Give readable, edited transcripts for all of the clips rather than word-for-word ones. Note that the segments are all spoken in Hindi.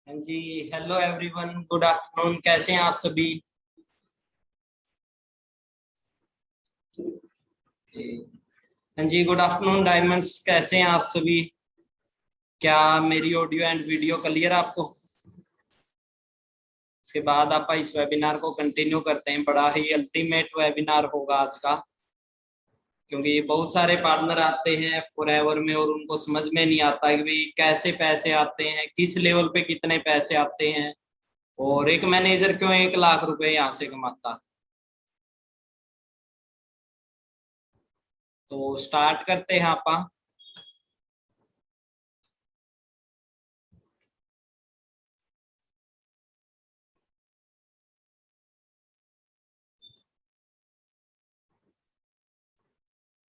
हाँ जी। Hello everyone, good afternoon. कैसे हैं आप सभी? हाँ जी, गुड आफ्टरनून डायमंड्स। कैसे हैं आप सभी? क्या मेरी ऑडियो एंड वीडियो क्लियर आपको? इसके बाद आप इस वेबिनार को कंटिन्यू करते हैं। बड़ा ही अल्टीमेट वेबिनार होगा आज का, क्योंकि बहुत सारे पार्टनर आते हैं फॉरएवर में और उनको समझ में नहीं आता कि भाई कैसे पैसे आते हैं, किस लेवल पे कितने पैसे आते हैं, और एक मैनेजर क्यों 1 लाख रुपए यहाँ से कमाता है। तो स्टार्ट करते हैं आप।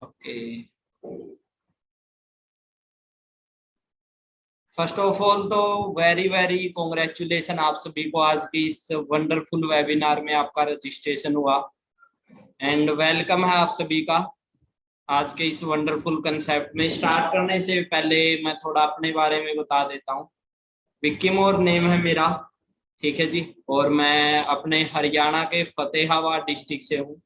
ओके, फर्स्ट ऑफ ऑल तो वेरी वेरी कॉन्ग्रेचुलेशन आप सभी को। आज की इस वंडरफुल वेबिनार में आपका रजिस्ट्रेशन हुआ एंड वेलकम है आप सभी का आज के इस वंडरफुल कंसेप्ट में। स्टार्ट करने से पहले मैं थोड़ा अपने बारे में बता देता हूँ। विक्की मोर नेम है मेरा, ठीक है जी। और मैं अपने हरियाणा के फतेहाबाद डिस्ट्रिक्ट से हूँ।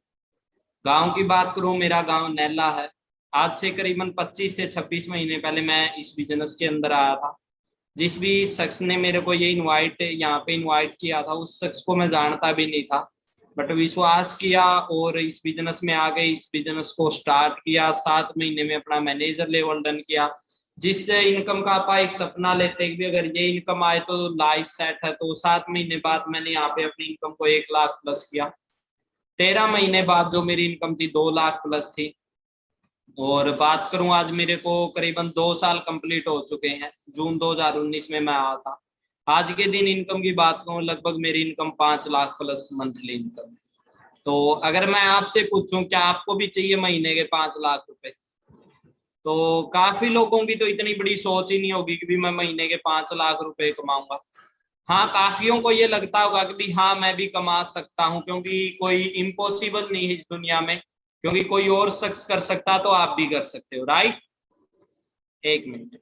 गांव की बात करूँ, मेरा गांव नैला है। आज से करीबन 25 से 26 महीने पहले मैं इस बिजनेस के अंदर आया था। जिस भी शख्स ने मेरे को ये इनवाइट यहाँ पे इनवाइट किया था, उस शख्स को मैं जानता भी नहीं था, बट विश्वास किया और इस बिजनेस में आ गए। इस बिजनेस को स्टार्ट किया, 7 महीने में अपना मैनेजर लेवल डन किया। जिस इनकम का आप एक सपना लेते हैं कि अगर ये इनकम आए तो लाइफ सेट है, तो 7 महीने बाद मैंने यहाँ पे अपनी इनकम को 1 लाख प्लस किया। 13 महीने बाद जो मेरी इनकम थी 2 लाख प्लस थी। और बात करूं, आज मेरे को करीबन 2 साल कंप्लीट हो चुके हैं। जून 2019 में मैं आया था। आज के दिन इनकम की बात करूं, लगभग मेरी income 5 lakh plus monthly income है। तो अगर मैं आपसे पूछूं क्या आपको भी चाहिए महीने के 5 लाख रुपए, तो काफी लोगों की तो इतनी बड़ी सोच ही नहीं होगी कि भी मैं महीने के 5 लाख रुपए कमाऊंगा। हाँ, काफियों को ये लगता होगा कि भी हाँ मैं भी कमा सकता हूँ, क्योंकि कोई इम्पॉसिबल नहीं है इस दुनिया में। क्योंकि कोई और शख्स कर सकता तो आप भी कर सकते हो, राइट? एक मिनट।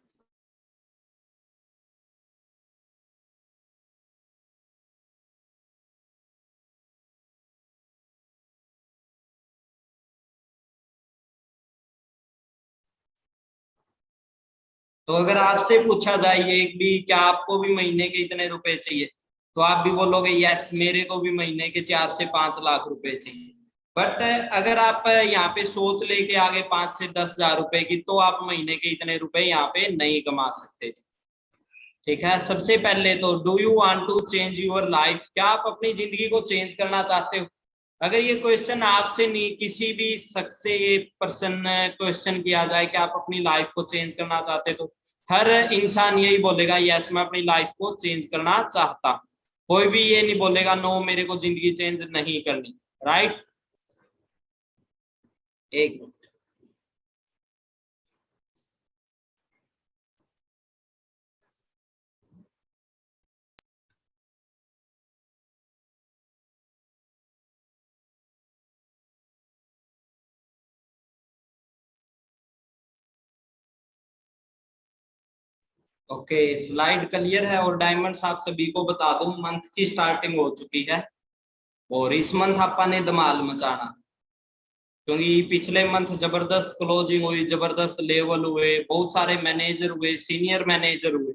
तो अगर आपसे पूछा जाए ये भी क्या आपको भी महीने के इतने रुपए चाहिए, तो आप भी बोलोगे यस, मेरे को भी महीने के 4 से 5 लाख रुपए चाहिए। बट अगर आप यहाँ पे सोच लेके आगे 5 से 10 हजार रुपए की, तो आप महीने के इतने रुपए यहाँ पे नहीं कमा सकते। ठीक है, सबसे पहले तो do you want to change your life? क्या आप अपनी जिंदगी को चेंज करना चाहते हो? अगर ये क्वेश्चन आपसे नहीं, किसी भी शख्स से ये पर्सन क्वेश्चन किया जाए कि आप अपनी लाइफ को चेंज करना चाहते, तो हर इंसान यही बोलेगा यस, मैं अपनी लाइफ को चेंज करना चाहता। कोई भी ये नहीं बोलेगा नो, मेरे को जिंदगी चेंज नहीं करनी, राइट? एक ओके, स्लाइड क्लियर है। और डायमंड्स आप सभी को बता दूं, मंथ की स्टार्टिंग हो चुकी है और इस मंथ आपा ने धमाल मचाना, क्योंकि पिछले मंथ जबरदस्त क्लोजिंग हुई, जबरदस्त लेवल हुए, बहुत सारे मैनेजर हुए, सीनियर मैनेजर हुए,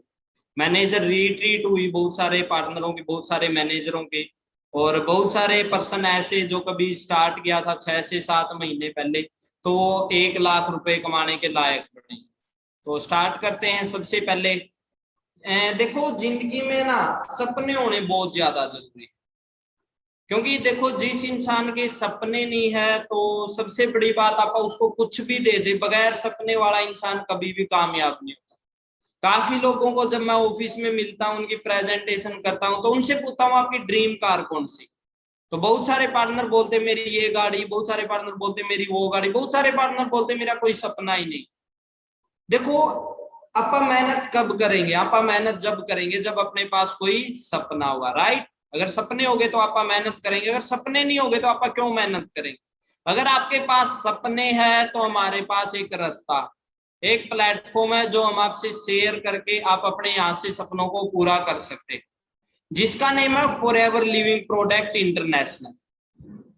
मैनेजर रिट्रीट हुई बहुत सारे पार्टनरों की, बहुत सारे मैनेजरों की। और बहुत सारे पर्सन ऐसे जो कभी स्टार्ट किया था 6 से 7 महीने पहले, तो वो 1 लाख रुपए कमाने के लायक बने। तो स्टार्ट करते हैं। सबसे पहले देखो, जिंदगी में ना सपने होने बहुत ज्यादा जरूरी है। क्योंकि देखो, जिस इंसान के सपने नहीं है, तो सबसे बड़ी बात, आप उसको कुछ भी दे दे, बगैर सपने वाला इंसान कभी भी कामयाब नहीं होता। काफी लोगों को जब मैं ऑफिस में मिलता हूँ, उनकी प्रेजेंटेशन करता हूँ, तो उनसे पूछता हूँ आपकी ड्रीम कार कौन सी, तो बहुत सारे पार्टनर बोलते मेरी ये गाड़ी, बहुत सारे पार्टनर बोलते मेरी वो गाड़ी, बहुत सारे पार्टनर बोलते मेरा कोई सपना ही नहीं। देखो, आपा मेहनत कब करेंगे? आपा मेहनत जब करेंगे जब अपने पास कोई सपना होगा, राइट? अगर सपने होंगे तो आपा मेहनत करेंगे, अगर सपने नहीं होंगे तो आपा क्यों मेहनत करेंगे? अगर आपके पास सपने हैं तो हमारे पास एक रास्ता, एक प्लेटफॉर्म है जो हम आपसे शेयर करके आप अपने यहाँ से सपनों को पूरा कर सकते हैं। जिसका नेम है फॉरएवर लिविंग प्रोडक्ट इंटरनेशनल।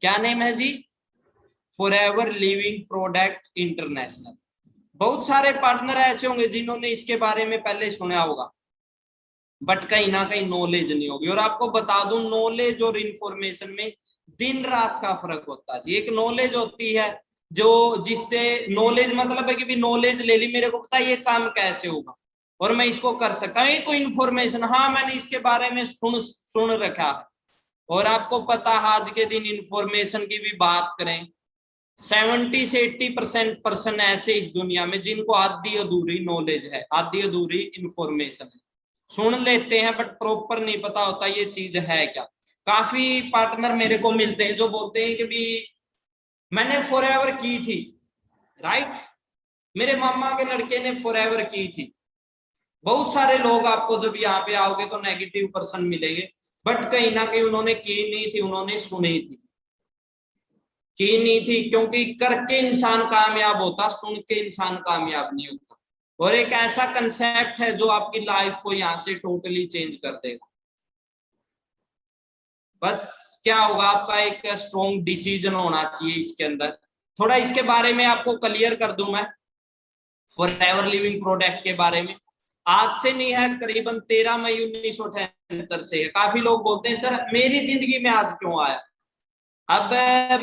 क्या नेम है जी? Forever living product international. बहुत सारे पार्टनर ऐसे होंगे जिन्होंने इसके बारे में पहले सुना होगा, बट कहीं ना कहीं नॉलेज नहीं होगी। और आपको बता दूं, नॉलेज और इंफॉर्मेशन में दिन रात का फर्क होता है जी। एक नॉलेज होती है जो, जिससे नॉलेज मतलब है कि भी नॉलेज ले ली, मेरे को पता है ये काम कैसे होगा और मैं इसको कर सकता हूँ। कोई इंफॉर्मेशन, हाँ मैंने इसके बारे में सुन रखा है। और आपको पता आज के दिन इंफॉर्मेशन की भी बात करें, 70 से 80% पर्सन ऐसे इस दुनिया में जिनको आधी अधूरी नॉलेज है, आधी अधूरी इंफॉर्मेशन है। सुन लेते हैं बट प्रॉपर नहीं पता होता ये चीज है क्या। काफी पार्टनर मेरे को मिलते हैं जो बोलते हैं कि भी मैंने फॉरएवर की थी, राइट, मेरे मामा के लड़के ने फॉरएवर की थी। बहुत सारे लोग आपको जब यहाँ पे आओगे तो नेगेटिव पर्सन मिलेंगे, बट कहीं ना कहीं उन्होंने की नहीं थी, उन्होंने सुनी थी, की नहीं थी। क्योंकि करके इंसान कामयाब होता, सुन के इंसान कामयाब नहीं होता। और एक ऐसा कंसेप्ट है जो आपकी लाइफ को यहाँ से टोटली चेंज कर देगा। बस क्या होगा, आपका एक स्ट्रॉन्ग डिसीजन होना चाहिए इसके अंदर। थोड़ा इसके बारे में आपको क्लियर कर दूं मैं, फॉरएवर लिविंग प्रोडक्ट के बारे में। आज से नहीं है, करीबन 13 मई 1978 से है। काफी लोग बोलते हैं सर मेरी जिंदगी में आज क्यों आया। अब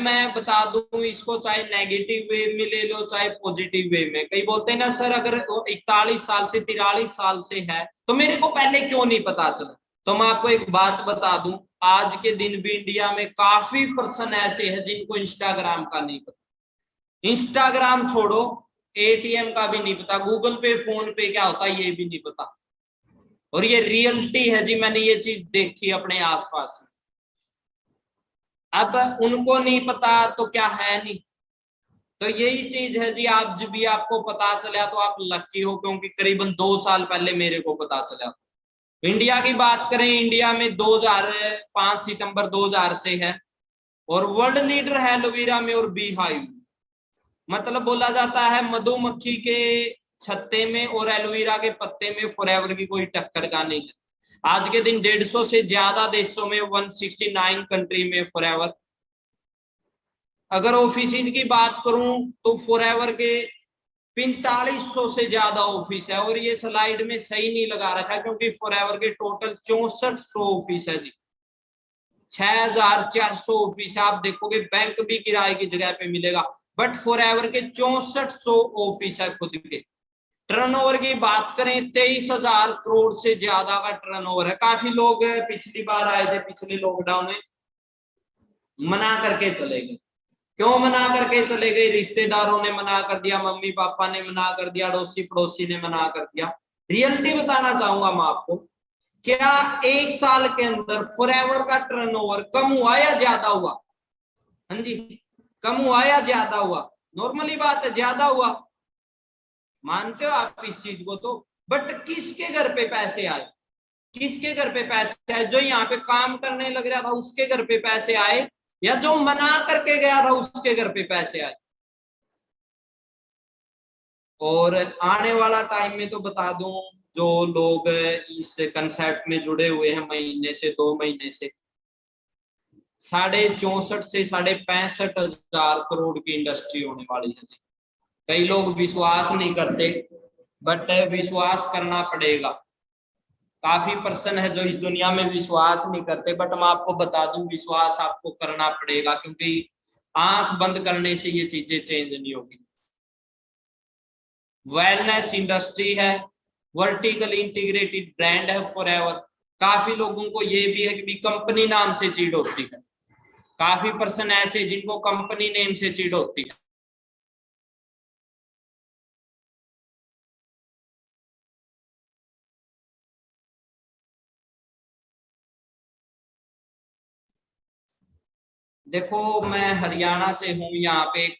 मैं बता दूं इसको, चाहे नेगेटिव वे में ले लो चाहे पॉजिटिव वे में। कई बोलते हैं ना सर अगर 41 साल से 43 साल से है तो मेरे को पहले क्यों नहीं पता चला। तो मैं आपको एक बात बता दूं, आज के दिन भी इंडिया में काफी पर्सन ऐसे हैं जिनको इंस्टाग्राम का नहीं पता। इंस्टाग्राम छोड़ो, एटीएम का भी नहीं पता, गूगल पे फोन पे क्या होता है ये भी नहीं पता। और ये रियलिटी है जी, मैंने ये चीज देखी अपने आसपास में। अब उनको नहीं पता तो क्या है नहीं। तो यही चीज है जी, आप जब भी आपको पता चला तो आप लकी हो, क्योंकि करीबन 2 साल पहले मेरे को पता चला। इंडिया की बात करें, इंडिया में 2005 सितंबर 2000 से है और वर्ल्ड लीडर है एलोवेरा में और बी हाइव। मतलब बोला जाता है मधुमक्खी के छत्ते में और एलोवेरा के पत्ते में फॉरएवर की कोई टक्कर का नहीं है। आज के दिन 150 से ज्यादा देशों में, 169 कंट्री में फॉरएवर। अगर ऑफिस की बात करूं तो फॉरएवर के 4500 से ज्यादा ऑफिस है। और ये स्लाइड में सही नहीं लगा रखा क्योंकि फॉरएवर के टोटल 6400 ऑफिस है जी, 6400 ऑफिस है। आप देखोगे बैंक भी किराए की जगह पे मिलेगा, बट फॉरएवर के 6400 ऑफिस है खुद के। टर्नओवर की बात करें 23,000 करोड़ से ज्यादा का टर्नओवर है। काफी लोग पिछली बार आए थे, पिछले लॉकडाउन में मना करके चले गए। क्यों मना करके चले गए? रिश्तेदारों ने मना कर दिया, मम्मी पापा ने मना कर दिया, अड़ोसी पड़ोसी ने मना कर दिया। रियलिटी बताना चाहूंगा मैं आपको, क्या एक साल के अंदर फॉरएवर का टर्नओवर कम हुआ या ज्यादा हुआ? हाँ जी, कम हुआ या ज्यादा हुआ? नॉर्मली बात है, ज्यादा हुआ। मानते हो आप इस चीज को? तो बट किसके घर पे पैसे आए? किसके घर पे पैसे आए? जो यहाँ पे काम करने लग रहा था उसके घर पे पैसे आए, या जो मना करके गया था उसके घर पे पैसे आए? और आने वाला टाइम में तो बता दूं, जो लोग इस कंसेप्ट में जुड़े हुए हैं महीने से 2 महीने से, 64.5 से 65,000 करोड़ की इंडस्ट्री होने वाली है जी। कई लोग विश्वास नहीं करते, बट विश्वास करना पड़ेगा। काफी पर्सन है जो इस दुनिया में विश्वास नहीं करते, बट मैं आपको बता दूं विश्वास आपको करना पड़ेगा, क्योंकि आंख बंद करने से ये चीजें चेंज नहीं होगी। वेलनेस इंडस्ट्री है, वर्टिकल इंटीग्रेटेड ब्रांड है फॉरएवर। काफी लोगों को ये भी है कि भी कंपनी नाम से चीड़ होती है। काफी पर्सन ऐसे जिनको कंपनी नेम से चीड़ होती है। देखो मैं हरियाणा से हूँ, यहाँ पे एक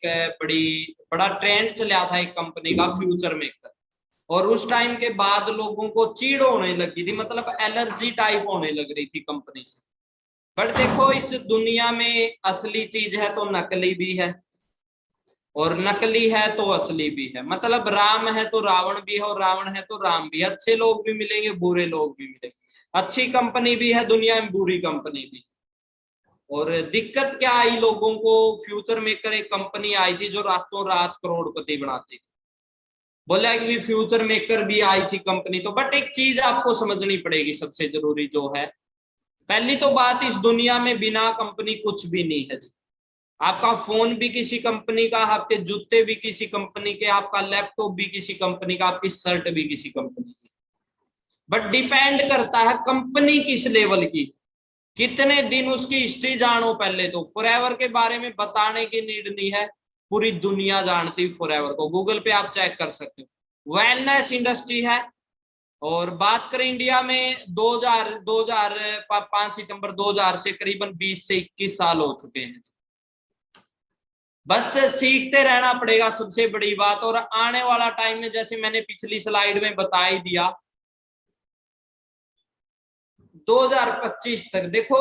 बड़ा ट्रेंड चला था एक कंपनी का, फ्यूचर मेकर। और उस टाइम के बाद लोगों को चीड़ होने लगी थी, मतलब एलर्जी टाइप होने लग रही थी कंपनी से। पर देखो इस दुनिया में असली चीज है तो नकली भी है, और नकली है तो असली भी है। मतलब राम है तो रावण भी है, और रावण है तो राम भी है। अच्छे लोग भी मिलेंगे, बुरे लोग भी मिलेंगे। अच्छी कंपनी भी है दुनिया में, बुरी कंपनी भी। और दिक्कत क्या आई लोगों को, फ्यूचर मेकर एक कंपनी आई थी जो रातों रात करोड़पति बनाती थी। बोला कि फ्यूचर मेकर भी आई थी कंपनी तो, बट एक चीज आपको समझनी पड़ेगी सबसे जरूरी जो है, पहली तो बात, इस दुनिया में बिना कंपनी कुछ भी नहीं है जी। आपका फोन भी किसी कंपनी का, आपके जूते भी किसी कंपनी के, आपका लैपटॉप भी किसी कंपनी का, आपकी शर्ट भी किसी कंपनी की। बट डिपेंड करता है कंपनी किस लेवल की, कितने दिन उसकी हिस्ट्री जानो। पहले तो फॉरएवर के बारे में बताने की नीड नहीं है, पूरी दुनिया जानती फॉरएवर को, गूगल पे आप चेक कर सकते हो। वेलनेस इंडस्ट्री है। और बात करें इंडिया में 5 सितंबर 2000 से करीबन 20 से 21 साल हो चुके हैं। बस सीखते रहना पड़ेगा सबसे बड़ी बात। और आने वाला टाइम में, जैसे मैंने पिछली स्लाइड में बता ही दिया, 2025 तक देखो,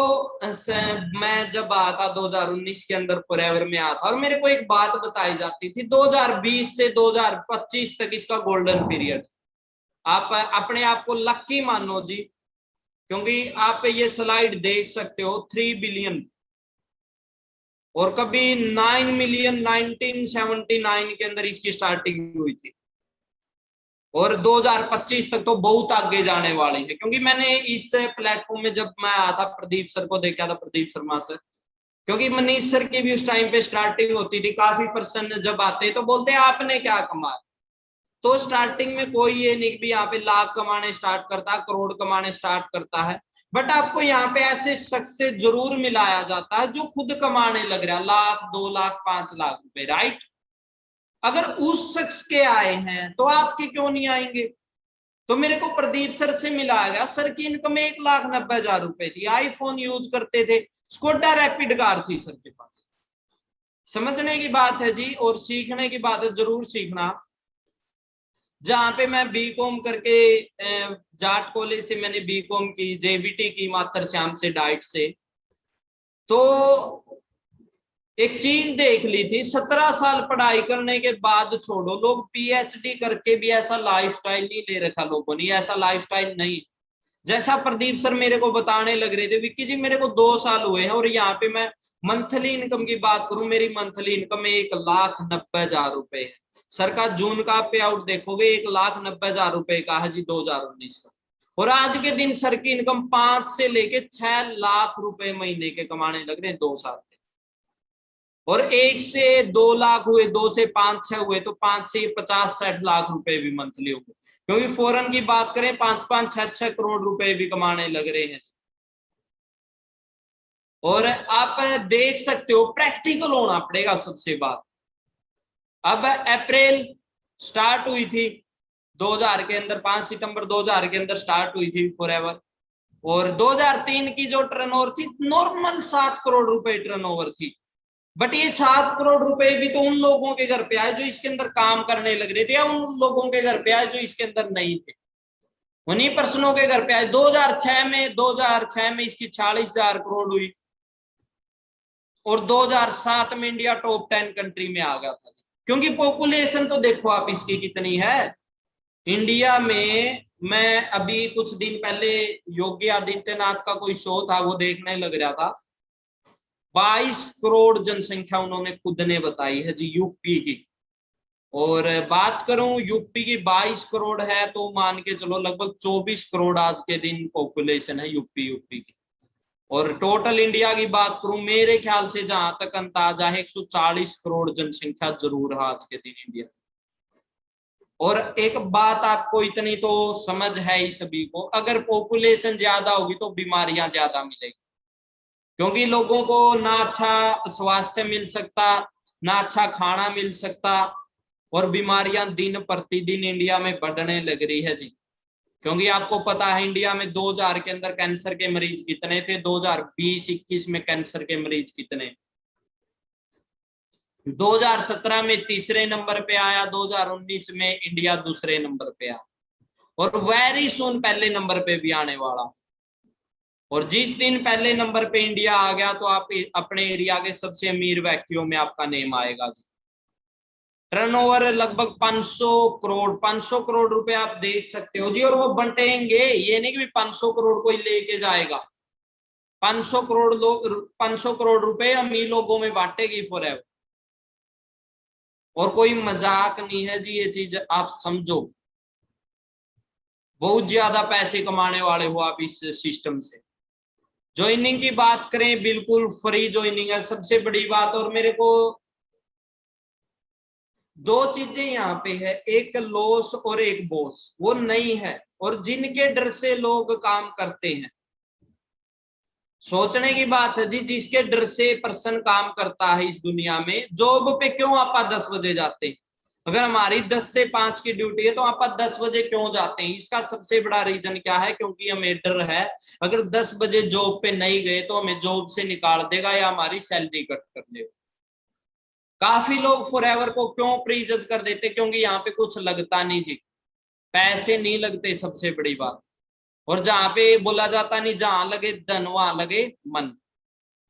मैं जब आया था 2019 के अंदर फॉरएवर में आया था, और मेरे को एक बात बताई जाती थी 2020 से 2025 तक इसका गोल्डन पीरियड। आप अपने आप को लकी मानो जी, क्योंकि आप ये स्लाइड देख सकते हो 3 बिलियन, और कभी 9 मिलियन 1979 के अंदर इसकी स्टार्टिंग हुई थी, और 2025 तक तो बहुत आगे जाने वाली है। क्योंकि मैंने इस प्लेटफॉर्म में जब मैं आया था, प्रदीप सर को देखा था, प्रदीप शर्मा सर, क्योंकि मनीष सर की भी उस टाइम पे स्टार्टिंग होती थी, काफी पर्सन जब आते तो बोलते आपने क्या कमाया। तो स्टार्टिंग में कोई ये नहीं भी यहाँ पे लाख कमाने स्टार्ट करता है, करोड़ कमाने स्टार्ट करता है, बट आपको यहाँ पे ऐसे शख्स से जरूर मिलाया जाता है जो खुद कमाने लग रहा है 1 लाख 2 लाख 5 लाख रुपए, राइट। अगर उस शख्स के आए हैं तो आपके क्यों नहीं आएंगे। तो मेरे को प्रदीप सर से मिलाया गया, सर की इनकम 1,90,000 रुपए थी, आईफोन यूज करते थे, स्कोडा रैपिड कार थी सर के पास। समझने की बात है जी, और सीखने की बात है, जरूर सीखना। जहां पे मैं बीकॉम करके, जाट कॉलेज से मैंने बीकॉम की, जेबीटी की मातर श्याम से डाइट से, तो एक चीज देख ली थी, 17 साल पढ़ाई करने के बाद छोड़ो, लोग पीएचडी करके भी ऐसा लाइफस्टाइल नहीं ले रखा लोगों ने, ऐसा लाइफस्टाइल नहीं। जैसा प्रदीप सर मेरे को बताने लग रहे थे, विक्की जी मेरे को 2 साल हुए हैं, और यहाँ पे मैं मंथली इनकम की बात करूं, मेरी मंथली इनकम 1,90,000 रुपए है। सर का जून का पे आउट देखोगे 1,90,000 रुपए का है जी 2019 का। और आज के दिन सर की इनकम 5 से लेके 6 लाख रुपए महीने के कमाने लग रहे हैं 2 साल के। और 1 से 2 लाख हुए, 2 से 5 6 हुए, तो 5 से 50-60 लाख रुपए भी मंथली हो गए। क्योंकि फॉरेन की बात करें 5-5 6-6 करोड़ रुपए भी कमाने लग रहे हैं। और आप देख सकते हो, प्रैक्टिकल होना पड़ेगा सबसे बात। अब अप्रैल स्टार्ट हुई थी 2000 के अंदर, 5 सितंबर 2000 के अंदर स्टार्ट हुई थी फॉरएवर। और 2003 की जो टर्नओवर थी, नॉर्मल 7 करोड़ रुपए टर्नओवर थी। बट ये 7 करोड़ रुपए भी तो उन लोगों के घर पे आए जो इसके अंदर काम करने लग रहे थे, या उन लोगों के घर पे आए जो इसके अंदर नहीं थे, उन्हीं पर्सनों के घर पे आए। 2006 में इसकी 46,000 करोड़ हुई, और 2007 में इंडिया टॉप 10 कंट्री में आ गया था। क्योंकि पॉपुलेशन तो देखो आप इसकी कितनी है इंडिया में। मैं अभी कुछ दिन पहले योगी आदित्यनाथ का कोई शो था, वो देखने लग रहा था, 22 करोड़ जनसंख्या उन्होंने खुद ने बताई है जी यूपी की। और बात करूं यूपी की 22 करोड़ है, तो मान के चलो लगभग 24 करोड़ आज के दिन पॉपुलेशन है यूपी की। और टोटल इंडिया की बात करूं, मेरे ख्याल से जहां तक अंदाजा है 140 करोड़ जनसंख्या जरूर है आज के दिन इंडिया। और एक बात आपको इतनी तो समझ है ही सभी को, अगर पॉपुलेशन ज्यादा होगी तो बीमारियां ज्यादा मिलेगी, क्योंकि लोगों को ना अच्छा स्वास्थ्य मिल सकता, ना अच्छा खाना मिल सकता, और बीमारियां दिन प्रतिदिन इंडिया में बढ़ने लग रही है जी। क्योंकि आपको पता है इंडिया में 2000 के अंदर कैंसर के मरीज कितने थे, 2020-21 में कैंसर के मरीज कितने, 2017 में तीसरे नंबर पे आया, 2019 में इंडिया दूसरे नंबर पे आया, और वेरी सुन पहले नंबर पे भी आने वाला। और जिस दिन पहले नंबर पे इंडिया आ गया, तो आप अपने एरिया के सबसे अमीर व्यक्तियों में आपका नेम आएगा जी। टर्नओवर लगभग 500 करोड़ रुपए आप देख सकते हो जी। और वो बंटेंगे, ये नहीं कि भी 500 करोड़ कोई लेके जाएगा। 500 करोड़ लोग, 500 करोड़ रुपए अमीर लोगों में बांटेगी फॉरएवर। और कोई मजाक नहीं है जी, ये चीज आप समझो। बहुत ज्यादा पैसे कमाने वाले हो आप इस सिस्टम से। ज्वाइनिंग की बात करें, बिल्कुल फ्री ज्वाइनिंग है, सबसे बड़ी बात। और मेरे को दो चीजें यहाँ पे है, एक लॉस और एक बॉस, वो नहीं है। और जिनके डर से लोग काम करते हैं, सोचने की बात है जी, जिसके डर से पर्सन काम करता है इस दुनिया में। जॉब पे क्यों आप 10 बजे जाते हैं? अगर हमारी 10 से 5 की ड्यूटी है तो आप 10 बजे क्यों जाते हैं? इसका सबसे बड़ा रीजन क्या है? क्योंकि हमें डर है, अगर 10 बजे जॉब पे नहीं गए तो हमें जॉब से निकाल देगा या हमारी सैलरी कट कर देगा। काफी लोग फॉरएवर को क्यों प्रीजज कर देते? क्योंकि यहाँ पे कुछ लगता नहीं जी, पैसे नहीं लगते, सबसे बड़ी बात। और जहां पे बोला जाता नहीं, जहां लगे धन वहां लगे मन।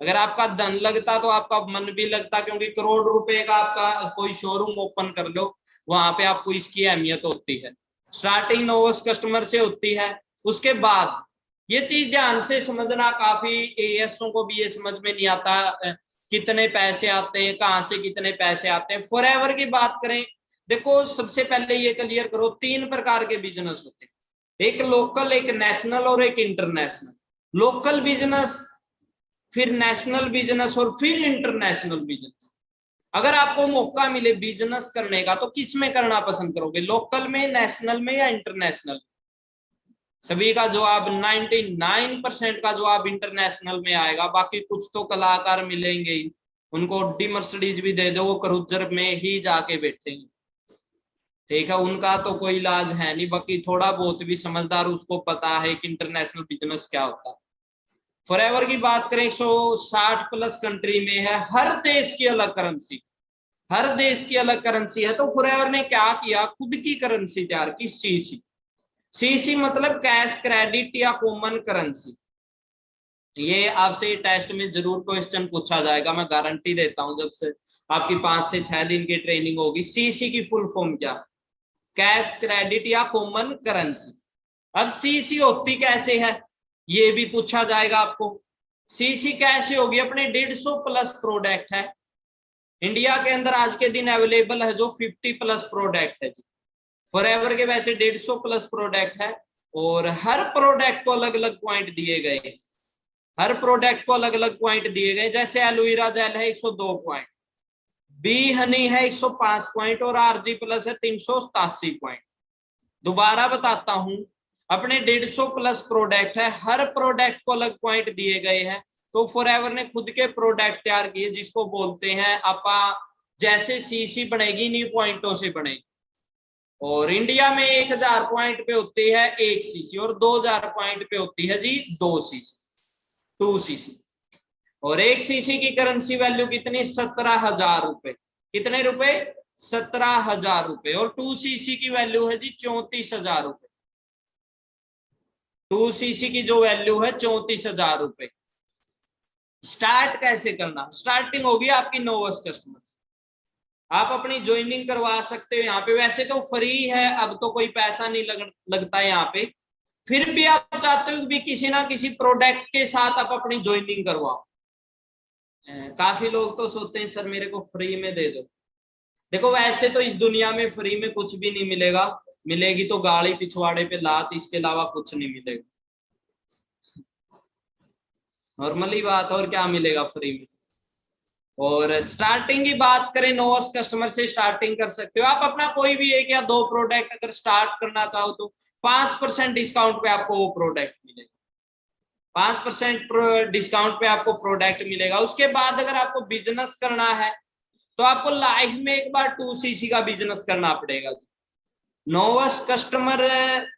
अगर आपका धन लगता तो आपका मन भी लगता, क्योंकि करोड़ रुपए का आपका कोई शोरूम ओपन कर लो, वहां पे आपको इसकी अहमियत होती है। स्टार्टिंग नोवस कस्टमर से होती है। उसके बाद ये चीज ध्यान से समझना, काफी एएसओ को भी ये समझ में नहीं आता कितने पैसे आते हैं, कहाँ से कितने पैसे आते हैं। फॉरएवर की बात करें, देखो सबसे पहले ये क्लियर करो, 3 प्रकार के बिजनेस होते हैं, एक लोकल, एक नेशनल और एक इंटरनेशनल। लोकल बिजनेस, फिर नेशनल बिजनेस और फिर इंटरनेशनल बिजनेस। अगर आपको मौका मिले बिजनेस करने का तो किस में करना पसंद करोगे, लोकल में, नेशनल में या इंटरनेशनल? सभी का जवाब 99% का जवाब इंटरनेशनल में आएगा। बाकी कुछ तो कलाकार मिलेंगे ही, उनको डी मर्सिडीज भी दे दो, वो क्रूजर में ही जाके बैठेंगे, ठीक है, उनका तो कोई इलाज है नहीं। बाकी थोड़ा बहुत भी समझदार उसको पता है कि इंटरनेशनल बिजनेस क्या होता है। फॉरएवर की बात करें, 160 प्लस कंट्री में है, हर देश की अलग करेंसी, हर देश की अलग करेंसी है। तो फॉरएवर ने क्या किया, खुद की करेंसी तैयार की, सीसी। सीसी मतलब कैश क्रेडिट या कॉमन करेंसी। ये आपसे टेस्ट में जरूर क्वेश्चन पूछा जाएगा, मैं गारंटी देता हूं। जब से आपकी 5 से 6 दिन की ट्रेनिंग होगी, सीसी की फुल फॉर्म क्या, कैश क्रेडिट या कॉमन करेंसी। अब सीसी होती कैसे है, ये भी पूछा जाएगा आपको। सीसी कैसे होगी, अपने 150 प्लस प्रोडक्ट है इंडिया के अंदर आज के दिन अवेलेबल है, जो 50 प्लस प्रोडक्ट है जी। फॉरएवर के वैसे 150 प्लस प्रोडक्ट है, और हर प्रोडक्ट को अलग अलग पॉइंट दिए गए, हर प्रोडक्ट को अलग अलग पॉइंट दिए गए। जैसे एलोवेरा जेल है 102 पॉइंट, बी हनी है 105 पॉइंट, और आरजी प्लस है 387 पॉइंट। दोबारा बताता हूं, अपने 150 प्लस प्रोडक्ट है, हर प्रोडक्ट को अलग पॉइंट दिए गए हैं। तो फॉरएवर ने खुद के प्रोडक्ट तैयार किए, जिसको बोलते हैं आपा, जैसे सीसी बनेगी न्यू पॉइंटों से बनेगी। और इंडिया में 1000 पॉइंट पे होती है 1 सीसी, और 2000 पॉइंट पे होती है जी 2 सीसी, 2 सीसी। और 1 सीसी की करेंसी वैल्यू कितनी, 17,000 रुपए। कितने रुपए, 17,000 रुपए। और 2 सीसी की वैल्यू है जी 34,000 रुपए। 2 सीसी की जो वैल्यू है 34,000 रुपए। स्टार्ट कैसे करना, स्टार्टिंग होगी आपकी नोवस कस्टमर, आप अपनी ज्वाइनिंग करवा सकते हो यहाँ पे। वैसे तो फ्री है, अब तो कोई पैसा नहीं लगता है यहाँ पे। फिर भी आप चाहते हो भी किसी ना किसी प्रोडक्ट के साथ आप अपनी ज्वाइनिंग करवाओ। काफी लोग तो सोचते हैं सर मेरे को फ्री में दे दो। देखो वैसे तो इस दुनिया में फ्री में कुछ भी नहीं मिलेगा, मिलेगी तो गाड़ी पिछवाड़े पे लात, इसके अलावा कुछ नहीं मिलेगा। नॉर्मली बात, और क्या मिलेगा फ्री में। और स्टार्टिंग की बात करें, नोवस कस्टमर से स्टार्टिंग कर सकते हो आप। अपना कोई भी 1 या 2 प्रोडक्ट अगर स्टार्ट करना चाहो तो 5% डिस्काउंट पे आपको वो प्रोडक्ट मिलेगा, 5% डिस्काउंट पे आपको प्रोडक्ट मिलेगा। उसके बाद अगर आपको बिजनेस करना है तो आपको लाइफ में एक बार 2 सीसी का बिजनेस करना पड़ेगा। नोवस कस्टमर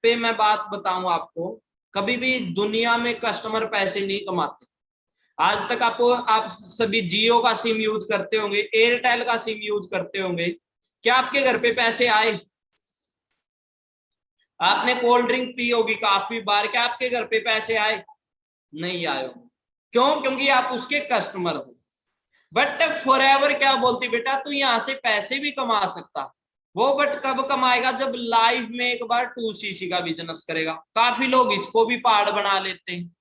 पे मैं बात बताऊं आपको, कभी भी दुनिया में कस्टमर पैसे नहीं कमाते। आज तक आपको, आप सभी जियो का सिम यूज करते होंगे, एयरटेल का सिम यूज करते होंगे, क्या आपके घर पे पैसे आए? आपने कोल्ड ड्रिंक पी होगी काफी बार, क्या आपके घर पे पैसे आए? नहीं आए होंगे। क्यों? क्योंकि आप उसके कस्टमर हो। बट फॉरएवर क्या बोलती, बेटा तू यहाँ से पैसे भी कमा सकता वो, बट कब कमाएगा, जब लाइफ में एक बार 2cc का बिजनेस करेगा। काफी लोग इसको भी पहाड़ बना लेते हैं,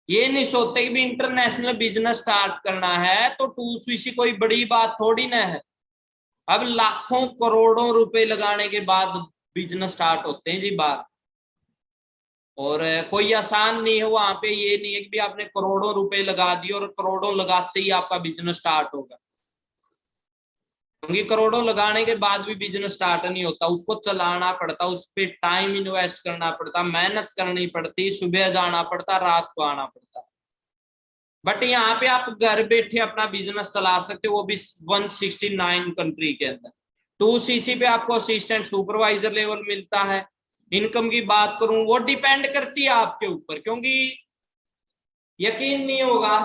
ये नहीं सोचते कि भी इंटरनेशनल बिजनेस स्टार्ट करना है तो 2cc कोई बड़ी बात थोड़ी ना है। अब लाखों करोड़ों रुपए लगाने के बाद बिजनेस स्टार्ट होते हैं जी बात, और कोई आसान नहीं है वहां पे। ये नहीं है कि भी आपने करोड़ों रुपए लगा दिए और करोड़ों लगाते ही आपका बिजनेस स्टार्ट होगा, क्योंकि करोड़ों लगाने के बाद भी बिजनेस स्टार्ट नहीं होता, उसको चलाना पड़ता, उस पर टाइम इन्वेस्ट करना पड़ता, मेहनत करनी पड़ती, सुबह जाना पड़ता, रात को आना पड़ता। बट यहाँ पे आप घर बैठे अपना बिजनेस चला सकते हो, वो भी 169 कंट्री के अंदर। 2cc पे आपको असिस्टेंट सुपरवाइजर लेवल मिलता है। इनकम की बात करूं, वो डिपेंड करती है आपके ऊपर, क्योंकि यकीन नहीं होगा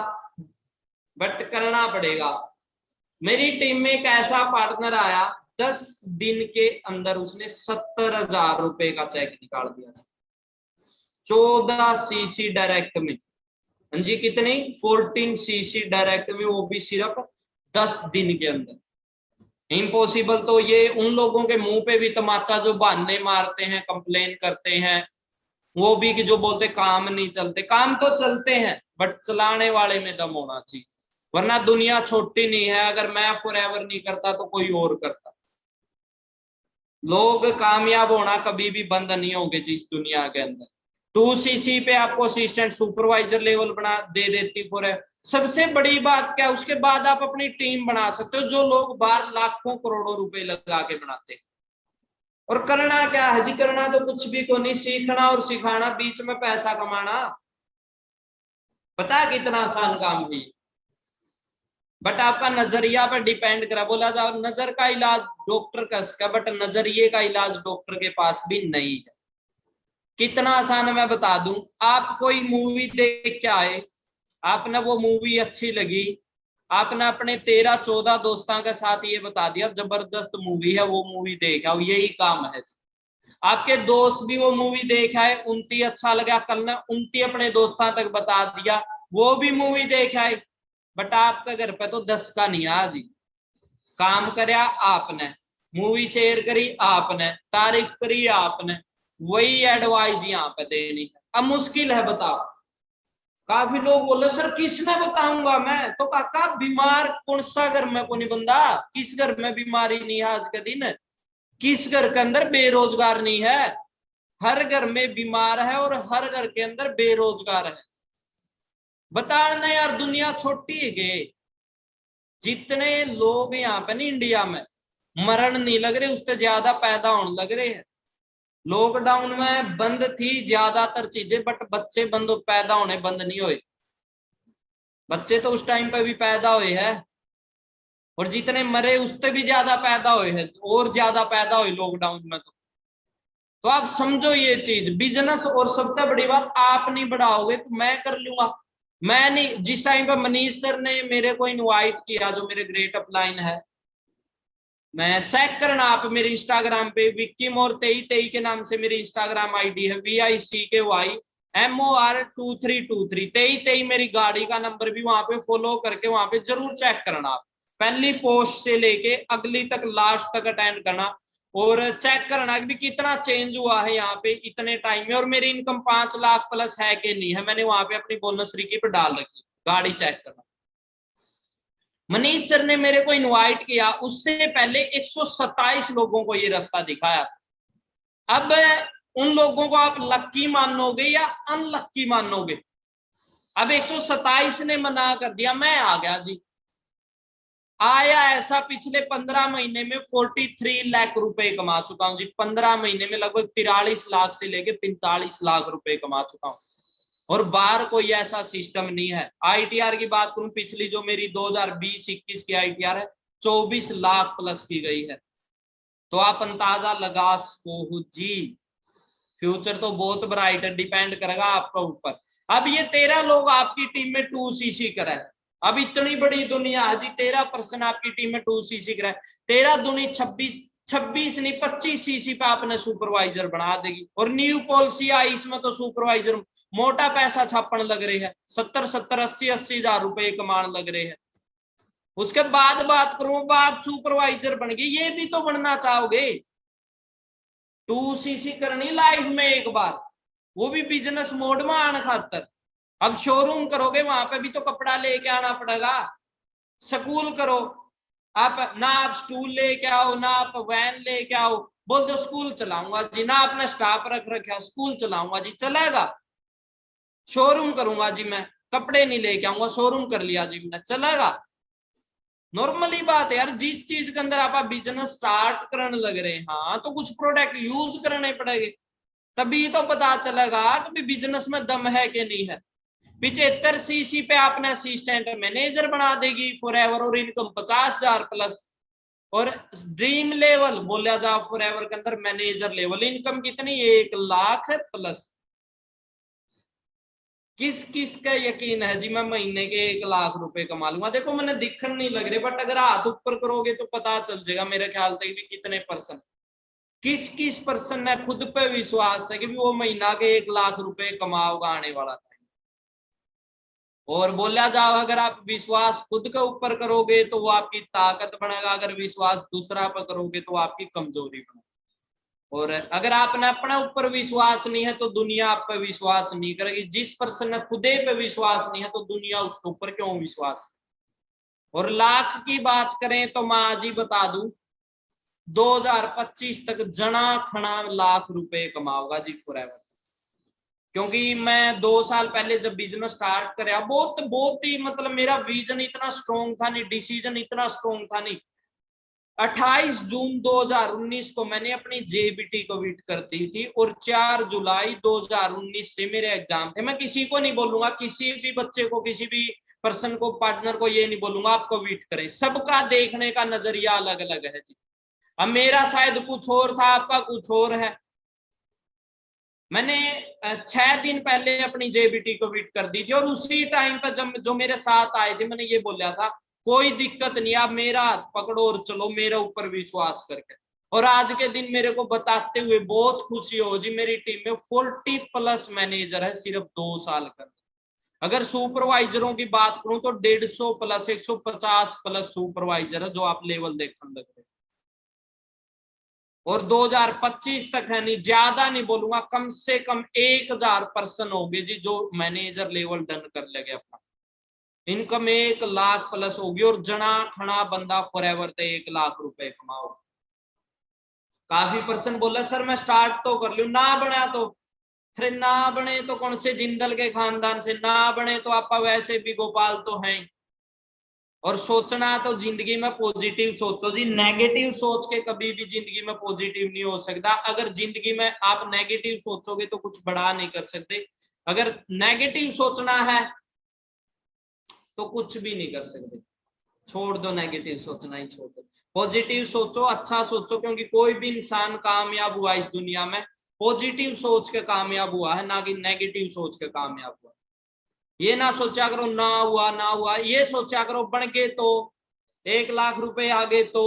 बट करना पड़ेगा। मेरी टीम में एक ऐसा पार्टनर आया, 10 दिन के अंदर उसने 70,000 रुपए का चेक निकाल दिया था, 14cc डायरेक्ट में। हाँ जी, कितनी, 14cc डायरेक्ट में, वो भी सिर्फ 10 दिन के अंदर। इम्पॉसिबल तो ये उन लोगों के मुंह पे भी तमाचा जो बहाने मारते हैं, कंप्लेन करते हैं, वो भी कि जो बोलते काम नहीं चलते। काम तो चलते हैं बट चलाने वाले में दम होना चाहिए, वरना दुनिया छोटी नहीं है। अगर मैं फॉरएवर नहीं करता तो कोई और करता। लोग कामयाब होना कभी भी बंद नहीं होंगे जिस दुनिया के अंदर। 2cc पे आपको असिस्टेंट सुपरवाइजर लेवल बना दे देती फॉरएवर। सबसे बड़ी बात क्या है, उसके बाद आप अपनी टीम बना सकते हो, जो लोग बाहर लाखों करोड़ों रुपए लगा के बनाते हैं। और करना क्या है जी, करना तो कुछ भी को नहीं, सीखना और सिखाना, बीच में पैसा कमाना, पता कितना आसान काम है। बट आपका नजरिया पर डिपेंड करा। बोला जाओ नजर का इलाज डॉक्टर कर सका, बट नजरिए का इलाज डॉक्टर के पास भी नहीं है। कितना आसान है मैं बता दूं। आप कोई मूवी देख के आए, आपने वो मूवी अच्छी लगी, आपने अपने 13-14 दोस्तों के साथ ये बता दिया जबरदस्त मूवी है, वो मूवी देख आओ, यही काम है। आपके दोस्त भी वो मूवी देख आए, उनती अच्छा लगा, कल ने उनती अपने दोस्तों तक बता दिया, वो भी मूवी देख आए। बट आपके घर पे तो 10 का नहीं आ जी। काम करया आपने, मूवी शेयर करी आपने, तारीफ करी आपने, वही एडवाइस यहाँ पे देनी है। अब मुश्किल है, बताओ। काफी लोग बोले सर किसने बताऊंगा मैं, तो काका बीमार कौन सा घर में को नहीं बंदा, किस घर में बीमारी नहीं है आज के दिन, किस घर के अंदर बेरोजगार नहीं है। हर घर में बीमार है और हर घर के अंदर बेरोजगार है। बताना यार, दुनिया छोटी है गे। जितने लोग यहाँ पे नहीं इंडिया में मरण नहीं लग रहे, उससे ज्यादा पैदा होने लग रहे हैं। लॉकडाउन में बंद थी ज्यादातर चीजें, बट बच्चे बंद पैदा होने बंद नहीं हुए। बच्चे तो उस टाइम पे भी पैदा हुए हैं, और जितने मरे उससे भी ज्यादा पैदा हुए हैं, और ज्यादा पैदा हुए लॉकडाउन में। तो आप समझो ये चीज, बिजनेस, और सबसे बड़ी बात, आप नहीं बढ़ाओगे तो मैं कर लूंगा। मैं नहीं, जिस टाइम पे मनीष सर ने मेरे को इनवाइट किया, जो मेरे ग्रेट अपलाइन है, मैं चेक करना आप मेरे इंस्टाग्राम पे, विक्की मोर 2323 के नाम से मेरी इंस्टाग्राम आईडी है, VICKY MOR2323 2323 मेरी गाड़ी का नंबर भी वहां पे फॉलो करके वहां पे जरूर चेक करना आप। पहली पोस्ट से लेके अगली तक, लास्ट तक अटेंड करना, और चेक करना कि कितना चेंज हुआ है यहाँ पे इतने टाइम में, और मेरी इनकम 5 लाख प्लस है कि नहीं है। मैंने वहां पे अपनी बोनस रिकी पे डाल रखी, गाड़ी चेक करना। मनीष सर ने मेरे को इनवाइट किया, उससे पहले 127 लोगों को ये रास्ता दिखाया। अब उन लोगों को आप लक्की मानोगे या अनलक्की मानोगे। अब 127 ने मना कर दिया, मैं आ गया जी। आया ऐसा, पिछले 15 महीने में 43 लाख रुपए कमा चुका हूं जी। 15 महीने में लगभग 43 लाख से लेके 45 लाख रुपए कमा चुका हूं, और बाहर कोई ऐसा सिस्टम नहीं है। आईटीआर की बात करूं, पिछली जो मेरी 2020-21 की आईटीआर है, 24 लाख प्लस की गई है। तो आप अंदाजा लगा सको जी, फ्यूचर तो बहुत ब्राइट है, डिपेंड करेगा आपका ऊपर। अब ये 13 लोग आपकी टीम में 2cc करे, अब इतनी बड़ी दुनिया है जी, 13% आपकी टीम में 2cc करे, 13 दूनी 26, 26 नहीं 25cc पे आपने सुपरवाइजर बना देगी। और न्यू पॉलिसी आई, इसमें तो सुपरवाइजर मोटा पैसा छापन लग रहे हैं, 70-70, 80-80 हजार रुपए कमान लग रहे हैं। उसके बाद बात करूं, आप सुपरवाइजर बन गए, ये भी तो बनना चाहोगे। 2cc करनी लाइफ में एक बार, वो भी बिजनेस मोड में आने खातर। अब शोरूम करोगे, वहां पे भी तो कपड़ा लेके आना पड़ेगा। स्कूल करो, आप ना आप स्टूल लेके आओ, ना आप वैन लेके आओ, बोल दो स्कूल चलाऊंगा जी, ना आपने स्टाफ रख रखा स्कूल चलाऊंगा जी, चलेगा। शोरूम करूंगा जी, मैं कपड़े नहीं लेके आऊंगा, शोरूम कर लिया जी मैंने, चलेगा। नॉर्मली बात है यार, जिस चीज के अंदर आप बिजनेस स्टार्ट करने लग रहे हैं, हाँ तो कुछ प्रोडक्ट यूज करने पड़ेंगे, तभी तो पता चलेगा कि बिजनेस में दम है कि नहीं है। 75cc पे आपने असिस्टेंट मैनेजर बना देगी फॉर एवर, और इनकम 50,000 प्लस। और ड्रीम लेवल बोला जाओ फॉर एवर के अंदर मैनेजर लेवल इनकम कितनी, 1 लाख प्लस। किस किस का यकीन है जी मैं महीने के 1 लाख रुपए कमा लूंगा? देखो मैंने दिखन नहीं लग रहे, बट अगर हाथ ऊपर करोगे तो पता चल जाएगा मेरे ख्याल तक भी कितने परसेंट, किस किस पर्सन ने खुद पे विश्वास है कि वो महीना के 1 लाख रुपए कमाओगा आने वाला टाइम। और बोला जाओ अगर आप विश्वास खुद के ऊपर करोगे तो वो आपकी ताकत बनेगा, अगर विश्वास दूसरा पर करोगे तो आपकी कमजोरी बनेगी। और अगर आपने अपने ऊपर विश्वास नहीं है तो दुनिया आप पे विश्वास नहीं करेगी। जिस पर्सन ने खुदे पे विश्वास नहीं है तो दुनिया उसके ऊपर क्यों विश्वास। और लाख की बात करें तो मैं आज ही बता दूं, 2025 तक जना खना लाख रुपए कमाओगा जी फॉर एवर। क्योंकि मैं 2 साल पहले जब बिजनेस स्टार्ट कराया, बहुत बहुत ही मतलब मेरा विजन इतना स्ट्रॉन्ग था नहीं, डिसीजन इतना स्ट्रॉन्ग था नहीं। 28 जून 2019 को मैंने अपनी जेबीटी को विट कर दी थी, और 4 जुलाई 2019 से मेरे एग्जाम थे। मैं किसी को नहीं बोलूंगा, किसी भी बच्चे को, किसी भी पर्सन को, पार्टनर को ये नहीं बोलूंगा आपको विट करें, सबका देखने का नजरिया अलग अलग है जी। अब मेरा शायद कुछ और था, आपका कुछ और है। मैंने 6 दिन पहले अपनी जेबीटी को विट कर दी थी, और उसी टाइम पर जब जो मेरे साथ आए थे मैंने ये बोला था कोई दिक्कत नहीं, आप मेरा हाथ पकड़ो और चलो मेरे ऊपर विश्वास करके। और आज के दिन मेरे को बताते हुए बहुत खुशी हो जी, मेरी टीम में 40 प्लस मैनेजर है सिर्फ 2 साल कर। अगर सुपरवाइजरों की बात करूं तो 150 प्लस 150 प्लस सुपरवाइजर है जो आप लेवल देखने लग रहे। और 2025 तक है नहीं, ज्यादा नहीं बोलूंगा, कम से कम 1000 पर्सन होंगे जी जो मैनेजर लेवल डन कर लेंगे अपना। इनकम 1 लाख प्लस होगी, और जना खना बंदा फॉर एवर तक 1 लाख रुपए कमाओ। काफी पर्सन बोला सर मैं स्टार्ट तो कर लूं, ना बना तो, अरे ना बने तो कौन से जिंदल के खानदान से, ना बने तो आप वैसे भी गोपाल तो हैं। और सोचना तो जिंदगी में पॉजिटिव सोचो जी, नेगेटिव सोच के कभी भी जिंदगी में पॉजिटिव नहीं हो सकता। अगर जिंदगी में आप नेगेटिव सोचोगे तो कुछ बड़ा नहीं कर सकते। अगर नेगेटिव सोचना है तो कुछ भी नहीं कर सकते। छोड़ दो नेगेटिव सोचना, ही छोड़ दो, पॉजिटिव सोचो, अच्छा सोचो, क्योंकि कोई भी इंसान कामयाब हुआ इस दुनिया में पॉजिटिव सोच के कामयाब हुआ है, ना कि नेगेटिव सोच के कामयाब हुआ। ये ना सोचा करो ना हुआ ना हुआ, ये सोचा करो बन गए तो, 1 लाख रुपए आ गए तो,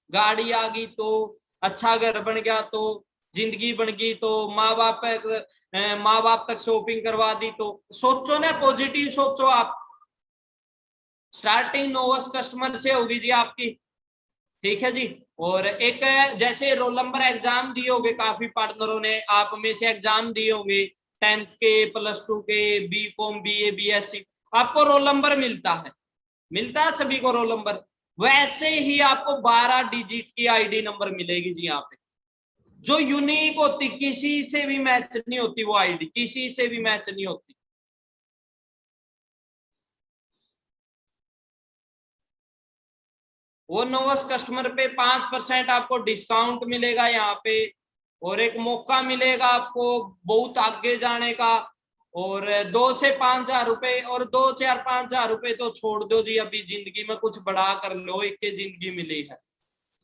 गाड़ी आ गई तो, अच्छा घर बन गया तो, जिंदगी बन गई तो, माँ बाप तक शॉपिंग करवा दी तो। सोचो ना, पॉजिटिव सोचो आप। स्टार्टिंग नोवस कस्टमर से होगी जी आपकी, ठीक है जी। और एक जैसे रोल नंबर एग्जाम दिए होंगे, काफी पार्टनरों ने आप में से एग्जाम दिए होंगे, 10th के, +2 के, B.Com, BA, BSc, आपको रोल नंबर मिलता है सभी को रोल नंबर। वैसे ही आपको 12 डिजिट की आईडी नंबर मिलेगी जी यहाँ पे, जो यूनिक होती, किसी से भी मैच नहीं होती, वो आईडी किसी से भी मैच नहीं होती। वो नोवस कस्टमर पे 5% आपको डिस्काउंट मिलेगा यहाँ पे, और एक मौका मिलेगा आपको बहुत आगे जाने का। और 2 से 5 हजार रुपए, और 2, 4, 5 हजार रुपए तो छोड़ दो जी, अभी जिंदगी में कुछ बड़ा कर लो, एक के जिंदगी मिली है।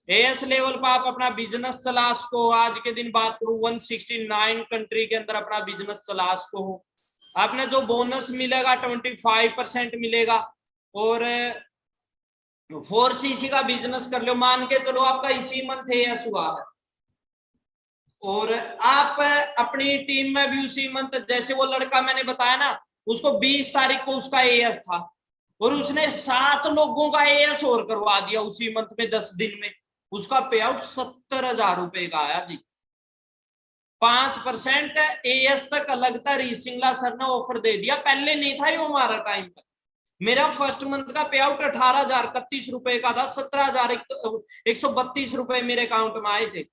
एएस लेवल पर आप अपना बिजनेस चला सको। आज के दिन बात करूं 169 कंट्री के अंदर अपना बिजनेस चला सको हो। आपने जो बोनस मिलेगा 25% मिलेगा। और 4cc का बिजनेस कर लो, मान के चलो आपका इसी मंथ एएस हुआ है, और आप अपनी टीम में भी उसी मंथ, जैसे वो लड़का मैंने बताया ना, उसको 20 तारीख को उसका एएस था, और उसने 7 लोगों का एएस और करवा दिया उसी मंथ में 10 दिन में। उसका पे आउट 70,000 रुपए का आया जी। 5% एएस तक अलग था, सिंगला सर ने ऑफर दे दिया, पहले नहीं था ये हमारा टाइम पर। मेरा फर्स्ट मंथ का पे आउट 18,031 रुपए का था, 17,132 रुपए मेरे अकाउंट में आए थे।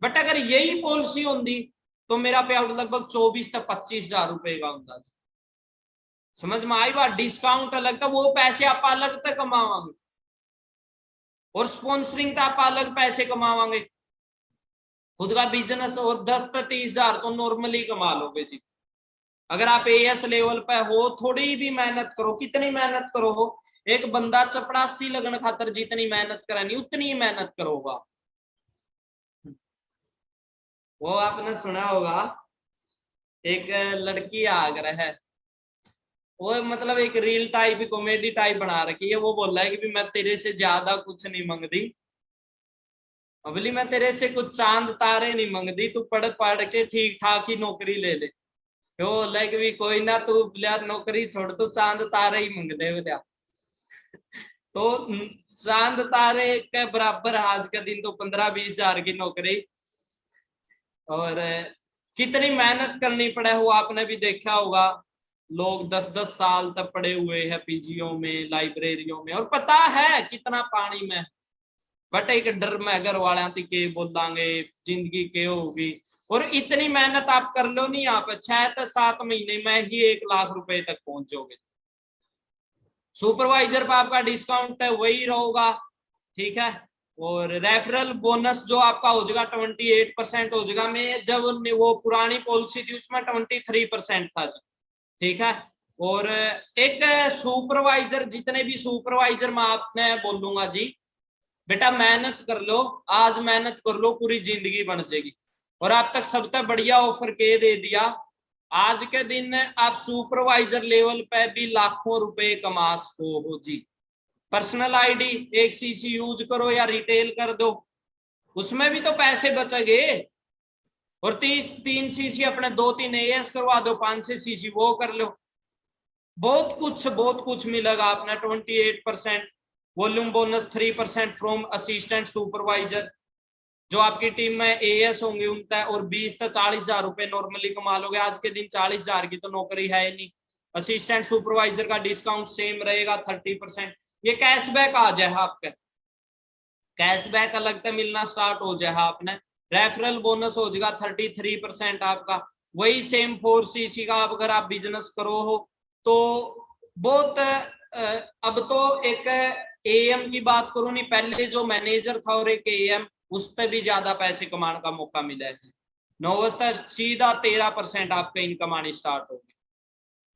बट अगर यही पॉलिसी होती तो मेरा पे आउट लगभग 24 तक 25,000 रुपए का होता। समझ में आई बात? डिस्काउंट अलग था, वो पैसे आप अलग तक कमावांगे, और स्पॉन्सरिंग था आप अलग पैसे कमावांगे। खुद का बिजनेस और 10 से 30,000 तो नॉर्मली कमा लोगे जी। अगर आप एएस लेवल पे हो, थोड़ी भी मेहनत करो, कितनी मेहनत करो, एक बंदा चपड़ासी लगन खातर जितनी मेहनत करनी उतनी ही मेहनत करोगा। वो आपने सुना होगा, एक लड़की आगरा है, वो मतलब एक रील टाइप कॉमेडी टाइप बना रखी है। वो बोल रहा है कि मैं तेरे से ज्यादा कुछ नहीं मांगती, अबली मैं तेरे से कुछ चांद तारे नहीं मांगती, तू पढ़ पढ़ के ठीक ठाक ही नौकरी ले ले। तो लाइक भी कोई ना, तू नौकरी छोड़, तू चांद तारे ही मांग ले बोलिया। तो चांद तारे के बराबर आज के दिन तो 15-20 हजार की नौकरी, और कितनी मेहनत करनी पड़े वो आपने भी देखा होगा। लोग 10-10 साल तक पड़े हुए हैं पीजियों में, लाइब्रेरियों में, और पता है कितना पानी में। बट एक डर में घर वाले के बोलांगे जिंदगी के होगी, और इतनी मेहनत आप कर लो नहीं, आप 6 से 7 महीने में ही 1 लाख रुपए तक पहुंचोगे। सुपरवाइजर पर आपका डिस्काउंट है वही रहेगा, ठीक है। और रेफरल बोनस जो आपका हो जाएगा 28% हो जाएगा। में जब वो पुरानी पॉलिसी थी उसमें 23% था जी, ठीक है। और एक सुपरवाइजर, जितने भी सुपरवाइजर मैं आपने बोलूंगा जी, बेटा मेहनत कर लो, आज मेहनत कर लो, पूरी जिंदगी बन जाएगी। और आप तक सबसे बढ़िया ऑफर के दे दिया, आज के दिन आप सुपरवाइजर लेवल पे भी लाखों रुपए कमा सको हो जी। पर्सनल आईडी 1 सीसी यूज करो या रिटेल कर दो, उसमें भी तो पैसे बचेंगे। और 3 सीसी अपने 2-3 एएस करवा दो, 5-6 सीसी वो कर लो, बहुत कुछ मिलेगा अपना। 28% volume bonus, 3% from assistant supervisor, जो आपकी टीम में एएस होंगे उनका, और 20 से 40,000 रुपए नॉर्मली कमा लोगे। आज के दिन 40,000 की तो नौकरी है नहीं। असिस्टेंट सुपरवाइजर का डिस्काउंट सेम रहेगा 30%। ये कैशबैक आ जाए आपका, कैशबैक अलग से मिलना स्टार्ट हो जाए आपने। रेफरल बोनस हो जाएगा 33% आपका, वही सेम 4 सीसी का। अगर आप बिजनेस करो हो तो बहुत अब तो एक एएम की बात करूं नहीं, पहले जो मैनेजर था और एक एएम, उससे भी ज्यादा पैसे कमाने का मौका मिला है। 9 सीधा 13% आपका इनकम आनी स्टार्ट होगी,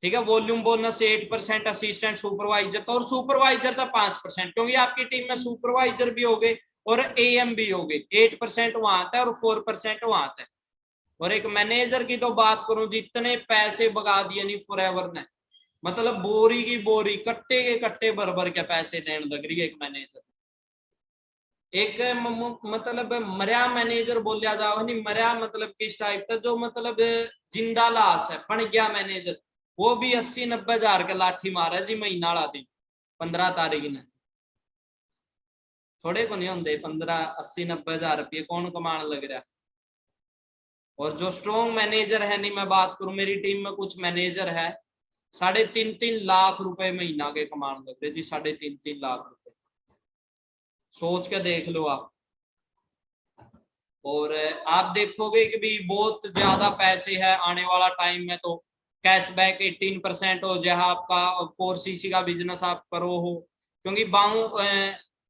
ठीक है। वॉल्यूम बोनस 8% असिस्टेंट सुपरवाइजर तो, और सुपरवाइजर था 5%, क्योंकि आपकी टीम में सुपरवाइजर भी हो गए और एएम भी हो गए। 8% वहां आता है और 4% वहां आता है। और एक मैनेजर की तो बात करूं, जितने पैसे बगा दिए नहीं फॉरएवर ने, मतलब बोरी की बोरी, कट्टे के कट्टे भर भर के पैसे देने लग रही है एक मैनेजर। एक मतलब मरिया मैनेजर बोलिया जाओ नहीं, मरिया मतलब किस टाइप का, जो मतलब जिंदा लाश है, बन गया मैनेजर। वो भी 80-90 हजार के लाठी मारा जी महीना वाला दिन, 15 तारीख ने। थोड़े को नहीं होंगे 15-80-90 हजार रुपये कौन कमाने लग रहा। और जो स्ट्रॉन्ग मैनेजर है नहीं, मैं बात करूं मेरी टीम में कुछ मैनेजर है 3.5 लाख रुपए महीना के कमाने लग रहे जी, 3.5 लाख रुपए, सोच के देख लो आप। और आप देखोगे कि भी बहुत ज्यादा पैसे है आने वाला टाइम में। तो कैशबैक 18% हो जाए आपका, 4 सीसी का बिजनेस आप करो हो, क्योंकि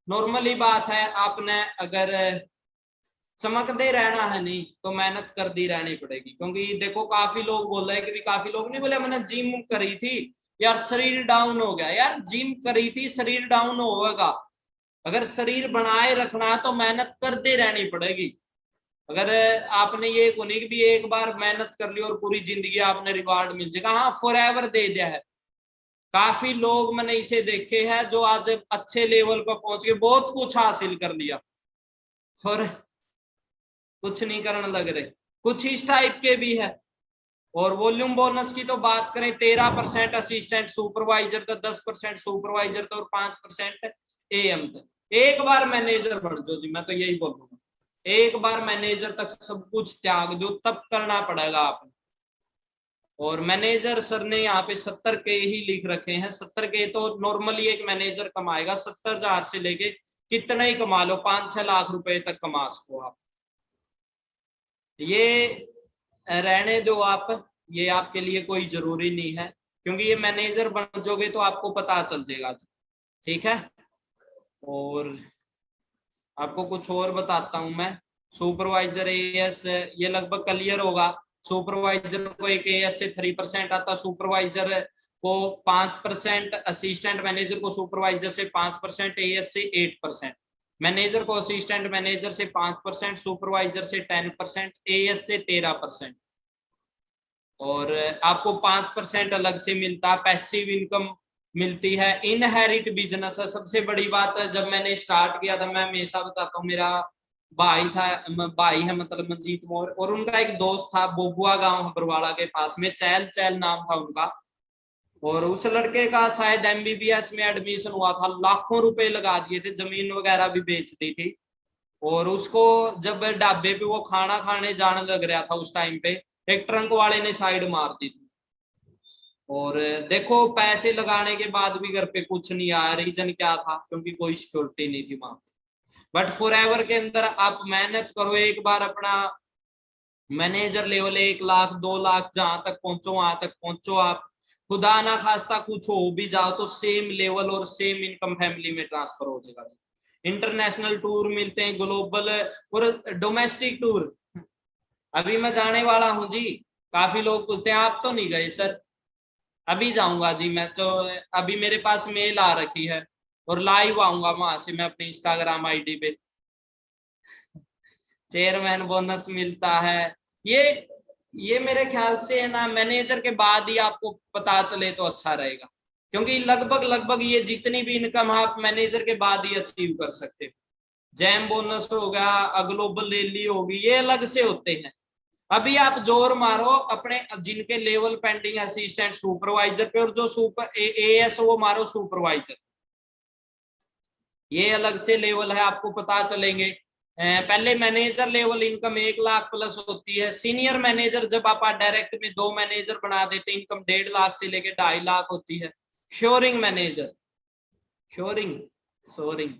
नॉर्मली बात है, आपने अगर चमकते रहना है नहीं तो मेहनत करती रहनी पड़ेगी। क्योंकि देखो काफी लोग बोल रहे हैं कि काफी लोग नहीं बोले मैंने जिम करी थी यार शरीर डाउन हो गया। यार जिम करी थी शरीर डाउन होगा, अगर शरीर बनाए रखना है तो मेहनत करते रहनी पड़ेगी। अगर आपने ये को नहीं कि भी एक बार मेहनत कर ली और पूरी जिंदगी आपने रिवार्ड मिल जाएगा, हाँ फॉरएवर दे दिया है। काफी लोग मैंने इसे देखे हैं जो आज अच्छे लेवल पर पहुंच गए, बहुत कुछ हासिल कर लिया और कुछ नहीं करने लग रहे। कुछ इस टाइप के भी है, और वॉल्यूम बोनस की तो बात करें 13% असिस्टेंट सुपरवाइजर तक, 10% सुपरवाइजर तक और 5% AM तक। एक बार मैनेजर बन जाओ जी, मैं तो यही बोलूंगा, एक बार मैनेजर तक सब कुछ त्याग दो, तब करना पड़ेगा आपको। और मैनेजर सर ने यहाँ पे 70 के ही लिख रखे हैं। 70 के तो नॉर्मली एक मैनेजर कमाएगा, 70,000 से लेके कितना ही कमा लो, 5-6 लाख रुपए तक कमा सको आप। ये रहने दो आप, ये आपके लिए कोई जरूरी नहीं है, क्योंकि ये मैनेजर बन जाओगे तो आपको पता चल जाएगा। ठीक है, और आपको कुछ और बताता हूं मैं। सुपरवाइजर AS ये लगभग क्लियर होगा। सुपरवाइजर को एक AS से 3% आता, सुपरवाइजर को 5%, असिस्टेंट मैनेजर को सुपरवाइजर से 5%, AS से 8%, मैनेजर को असिस्टेंट मैनेजर से 5%, सुपरवाइजर से 10%, AS से 13%। और आपको 5% अलग से मिलता है, पैसिव इनकम मिलती है। इनहेरिट बिजनेस है सबसे बड़ी बात है। जब मैंने स्टार्ट किया था, मैं हमेशा बताता हूँ, मेरा भाई था, भाई है मतलब मंजीत मोर, और उनका एक दोस्त था बोबुआ गांव बरवाड़ा के पास में, चैल चैल नाम था उनका। और उस लड़के का शायद MBBS में एडमिशन हुआ था, लाखों रुपए लगा दिए थे, जमीन वगैरह भी बेच दी थी। और उसको जब ढाबे पे वो खाना खाने जाने लग रहा था, उस टाइम पे एक ट्रंक वाले ने साइड मार दी थी। और देखो, पैसे लगाने के बाद भी घर पे कुछ नहीं आया। रीजन क्या था? क्योंकि कोई सिक्योरिटी नहीं थी वहां। बट फॉरएवर के अंदर आप मेहनत करो, एक बार अपना मैनेजर लेवल 1 लाख 2 लाख जहां तक पहुंचो, वहां तक पहुंचो आप। खुदा ना खास्ता कुछ हो भी जाओ तो सेम लेवल और सेम इनकम फैमिली में ट्रांसफर हो जाएगा। इंटरनेशनल टूर मिलते हैं, ग्लोबल और डोमेस्टिक टूर। अभी मैं जाने वाला हूँ जी। काफी लोग पूछते हैं आप तो नहीं गए सर। अभी जाऊंगा जी मैं तो, अभी मेरे पास मेल आ रखी है और लाइव आऊंगा वहां से मैं अपनी इंस्टाग्राम ID पे। चेयरमैन बोनस मिलता है। ये ये मेरे ख्याल से है ना, मैनेजर के बाद ही आपको पता चले तो अच्छा रहेगा, क्योंकि लगभग लगभग ये जितनी भी इनकम आप मैनेजर के बाद ही अचीव कर सकते हो। जैम बोनस हो गया, ग्लोबल रैली होगी, ये अलग से होते हैं। अभी आप जोर मारो अपने जिनके लेवल पेंडिंग असिस्टेंट सुपरवाइजर पे, और जो सुपर AS वो मारो सुपरवाइजर। ये अलग से लेवल है, आपको पता चलेंगे। पहले manager level income 1 lakh plus होती है। सीनियर मैनेजर जब आप डायरेक्ट में 2 मैनेजर बना देते, इनकम 1.5 लाख से लेके 2.5 लाख होती है। श्योरिंग मैनेजर, श्योरिंग सोरिंग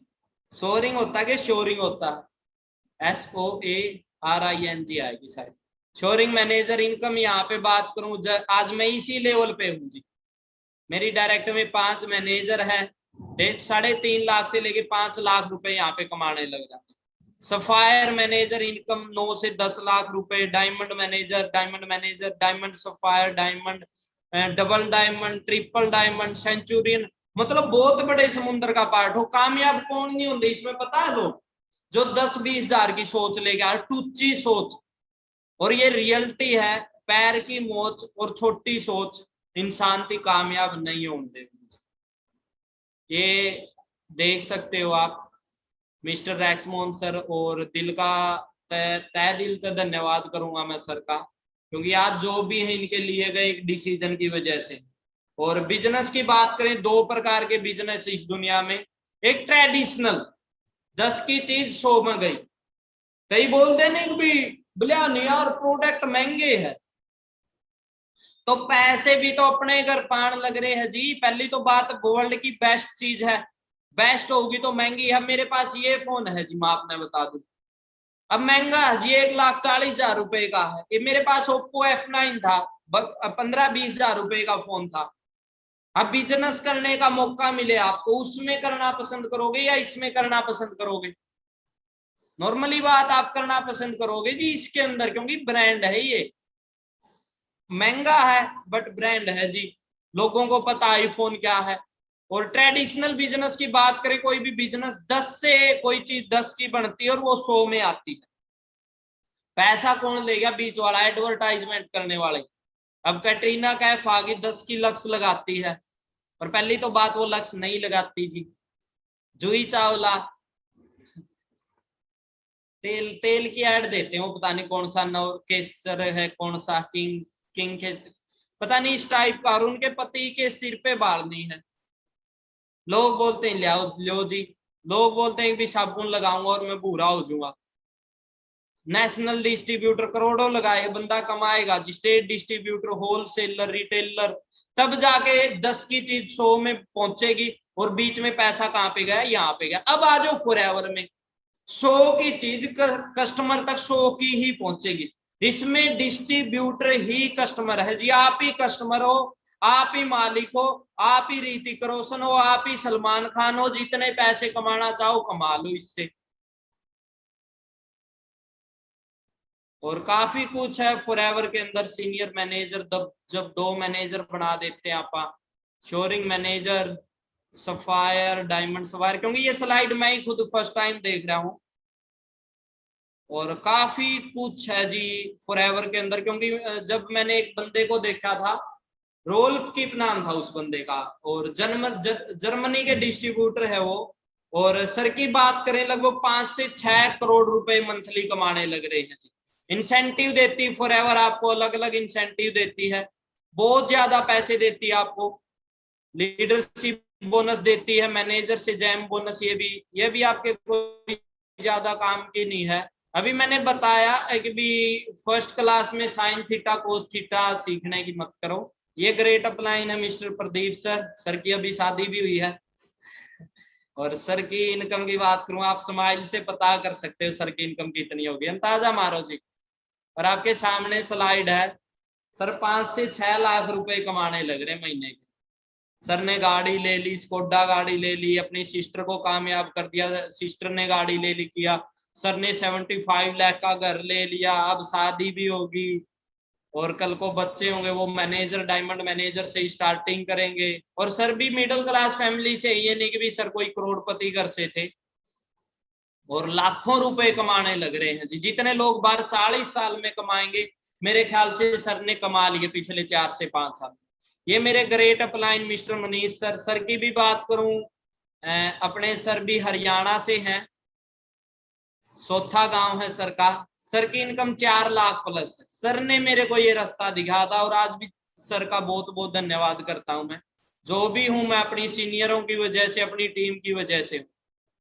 सोरिंग होता है कि श्योरिंग होता है? SOARING आएगी शायद। श्योरिंग मैनेजर इनकम यहाँ पे बात करूं, आज मैं इसी लेवल पे हूँ जी। मेरी डायरेक्ट में 5 मैनेजर है, 3.5 लाख से लेके 5 लाख रुपए यहाँ पे कमाने लग जाते। सफायर मैनेजर इनकम 9 से 10 लाख रुपए। Diamond manager, diamond sapphire, diamond, double diamond, triple diamond, Centurion, मतलब बहुत बड़े समुद्र का पार्ट हो। कामयाब कौन नहीं होंगे इसमें पता है लोग? जो 10-20 हजार की सोच लेके आ, टूची सोच। और ये रियलिटी है, पैर की मोच और छोटी सोच इंसान की कामयाब नहीं होंगे। ये देख सकते हो आप। मिस्टर रैक्समोन सर, और दिल का तय दिल से धन्यवाद करूंगा मैं सर का, क्योंकि आज जो भी है इनके लिए गए एक डिसीजन की वजह से। और बिजनेस की बात करें, 2 प्रकार के बिजनेस इस दुनिया में। एक ट्रेडिशनल, 10 की चीज 100 में गई। कई बोलते नहीं भी बोलिया नहीं यार प्रोडक्ट महंगे है, तो पैसे भी तो अपने घर पान लग रहे हैं जी। पहली तो बात, गोल्ड की बेस्ट चीज है, बेस्ट होगी तो महंगी है। मेरे पास ये फोन है जी, मैं आपने बता दूं, अब महंगा है जी, 1,40,000 रुपए का है। ये मेरे पास ओप्पो F9 था, 15-20 हजार रुपए का फोन था। अब बिजनेस करने का मौका मिले आपको, उसमें करना पसंद करोगे या इसमें करना पसंद करोगे? नॉर्मली बात, आप करना पसंद करोगे जी इसके अंदर, क्योंकि ब्रांड है ये। महंगा है बट ब्रांड है जी, लोगों को पता आईफोन क्या है। और ट्रेडिशनल बिजनेस की बात करें, कोई भी बिजनेस 10 से कोई चीज 10 की बनती है और वो 100 में आती है। पैसा कौन लेगा? बीच वाला, एडवर्टाइजमेंट करने वाले। अब कैटरीना कैफ आगे 10 की लक्स लगाती है, पर पहली तो बात वो लक्स नहीं लगाती जी। जूही चावला तेल तेल की ऐड देते हो, पता नहीं कौन सा नव केसर है, कौन सा किंग किंग के पता नहीं इस टाइप का, और उनके पति के सिर पे बाल नहीं है। लोग बोलते हैं लो जी, लोग बोलते हैं कि साबुन लगाऊंगा और मैं भूरा हो जाऊंगा। नेशनल डिस्ट्रीब्यूटर करोड़ों लगाए, बंदा कमाएगा जी। स्टेट डिस्ट्रीब्यूटर, होलसेलर, रिटेलर, तब जाके 10 की चीज 100 में पहुंचेगी। और बीच में पैसा कहाँ पे गया? यहाँ पे गया। अब आ जाओ फॉरएवर में, 100 की चीज कस्टमर तक 100 की ही पहुंचेगी। इसमें डिस्ट्रीब्यूटर ही कस्टमर है जी। आप ही कस्टमर हो, आप ही मालिक हो, आप ही ऋतिक रोशन हो, आप ही सलमान खान हो। जितने पैसे कमाना चाहो कमा लो इससे। और काफी कुछ है फॉरएवर के अंदर। सीनियर मैनेजर, जब 2 मैनेजर बना देते हैं आप, shoring manager, sapphire, diamond sapphire, क्योंकि ये स्लाइड मैं ही खुद फर्स्ट टाइम देख रहा हूँ। और काफी कुछ है जी फॉरएवर के अंदर, क्योंकि जब मैंने एक बंदे को देखा था, रोल्फ कीप नाम था उस बंदे का, और जर्मनी के डिस्ट्रीब्यूटर है वो। और सर की बात करें, लगभग 5 से 6 करोड़ रुपए मंथली कमाने लग रहे हैं जी। इंसेंटिव देती फॉरएवर आपको, अलग अलग इंसेंटिव देती है, बहुत ज्यादा पैसे देती है आपको। लीडरशिप बोनस देती है, मैनेजर से जैम बोनस, ये भी आपके कोई ज्यादा काम की नहीं है। अभी मैंने बताया कि भी फर्स्ट क्लास में साइन थीटा कोस थीटा सीखने की मत करो। ये ग्रेट अपलाइन है मिस्टर प्रदीप सर। सर की अभी शादी भी हुई है। और सर की इनकम की बात करूं, आप स्माइल से पता कर सकते हो सर की इनकम कितनी होगी। अंदाजा मारो जी। और आपके सामने स्लाइड है। सर 5 से 6 लाख रुपए कमाने लग रहे महीने के। सर ने गाड़ी ले ली, स्कोडा गाड़ी ले ली, अपनी सिस्टर को कामयाब कर दिया, सिस्टर ने गाड़ी ले ली किया। सर ने 75 लाख का घर ले लिया, अब शादी भी होगी, और कल को बच्चे होंगे, वो मैनेजर, डायमंड मैनेजर से स्टार्टिंग करेंगे। और सर भी मिडिल क्लास फैमिली से, ये नहीं कि भी सर कोई करोड़पति घर से थे। और लाखों रुपए कमाने लग रहे हैं जी। जितने लोग बाहर 40 साल में कमाएंगे, मेरे ख्याल से सर ने कमा लिए पिछले 4 से 5 साल। ये मेरे great upline mister Manish sir. Sir की भी बात करूं, अपने सर भी हरियाणा से हैं, सोथा गांव है सर का। सर की इनकम 4 लाख प्लस है। सर ने मेरे को ये रास्ता दिखाया था, और आज भी सर का बहुत बहुत धन्यवाद करता हूं मैं। जो भी हूं मैं अपनी सीनियरों की वजह से, अपनी टीम की वजह से हूं।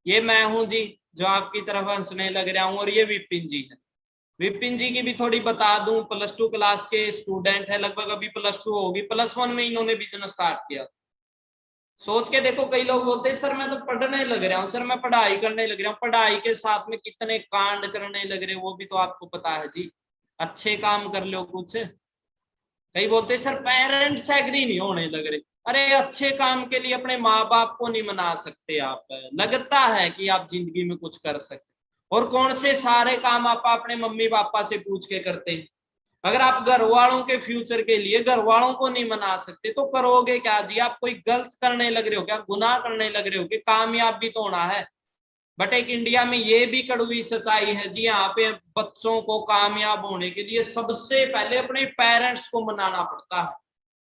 ये मैं हूं जी जो आपकी तरफ हंसने लग रहा हूं। और ये विपिन जी है। विपिन जी की भी थोड़ी बता दूं, +2 क्लास के स्टूडेंट है, लगभग अभी +2 होगी, +1 में इन्होंने बिजनेस स्टार्ट किया। सोच के देखो, कई लोग बोलते हैं सर मैं तो पढ़ने लग रहा हूँ, सर मैं पढ़ाई करने लग रहा हूँ। पढ़ाई के साथ में कितने कांड करने लग रहे, वो भी तो आपको पता है जी। अच्छे काम कर लो कुछ। कई बोलते सर पेरेंट्स एग्री नहीं होने लग रहे। अरे अच्छे काम के लिए अपने माँ बाप को नहीं मना सकते आप? लगता है कि आप जिंदगी में कुछ कर सकते, और कौन से सारे काम आप अपने मम्मी पापा से पूछ के करते हैं? अगर आप घर वालों के फ्यूचर के लिए घर वालों को नहीं मना सकते, तो करोगे क्या जी? आप कोई गलत करने लग रहे हो क्या? गुनाह करने लग रहे हो कि? कामयाब भी तो होना है। बट एक इंडिया में ये भी कड़वी सच्चाई है जी, यहाँ पे बच्चों को कामयाब होने के लिए सबसे पहले अपने पेरेंट्स को मनाना पड़ता है,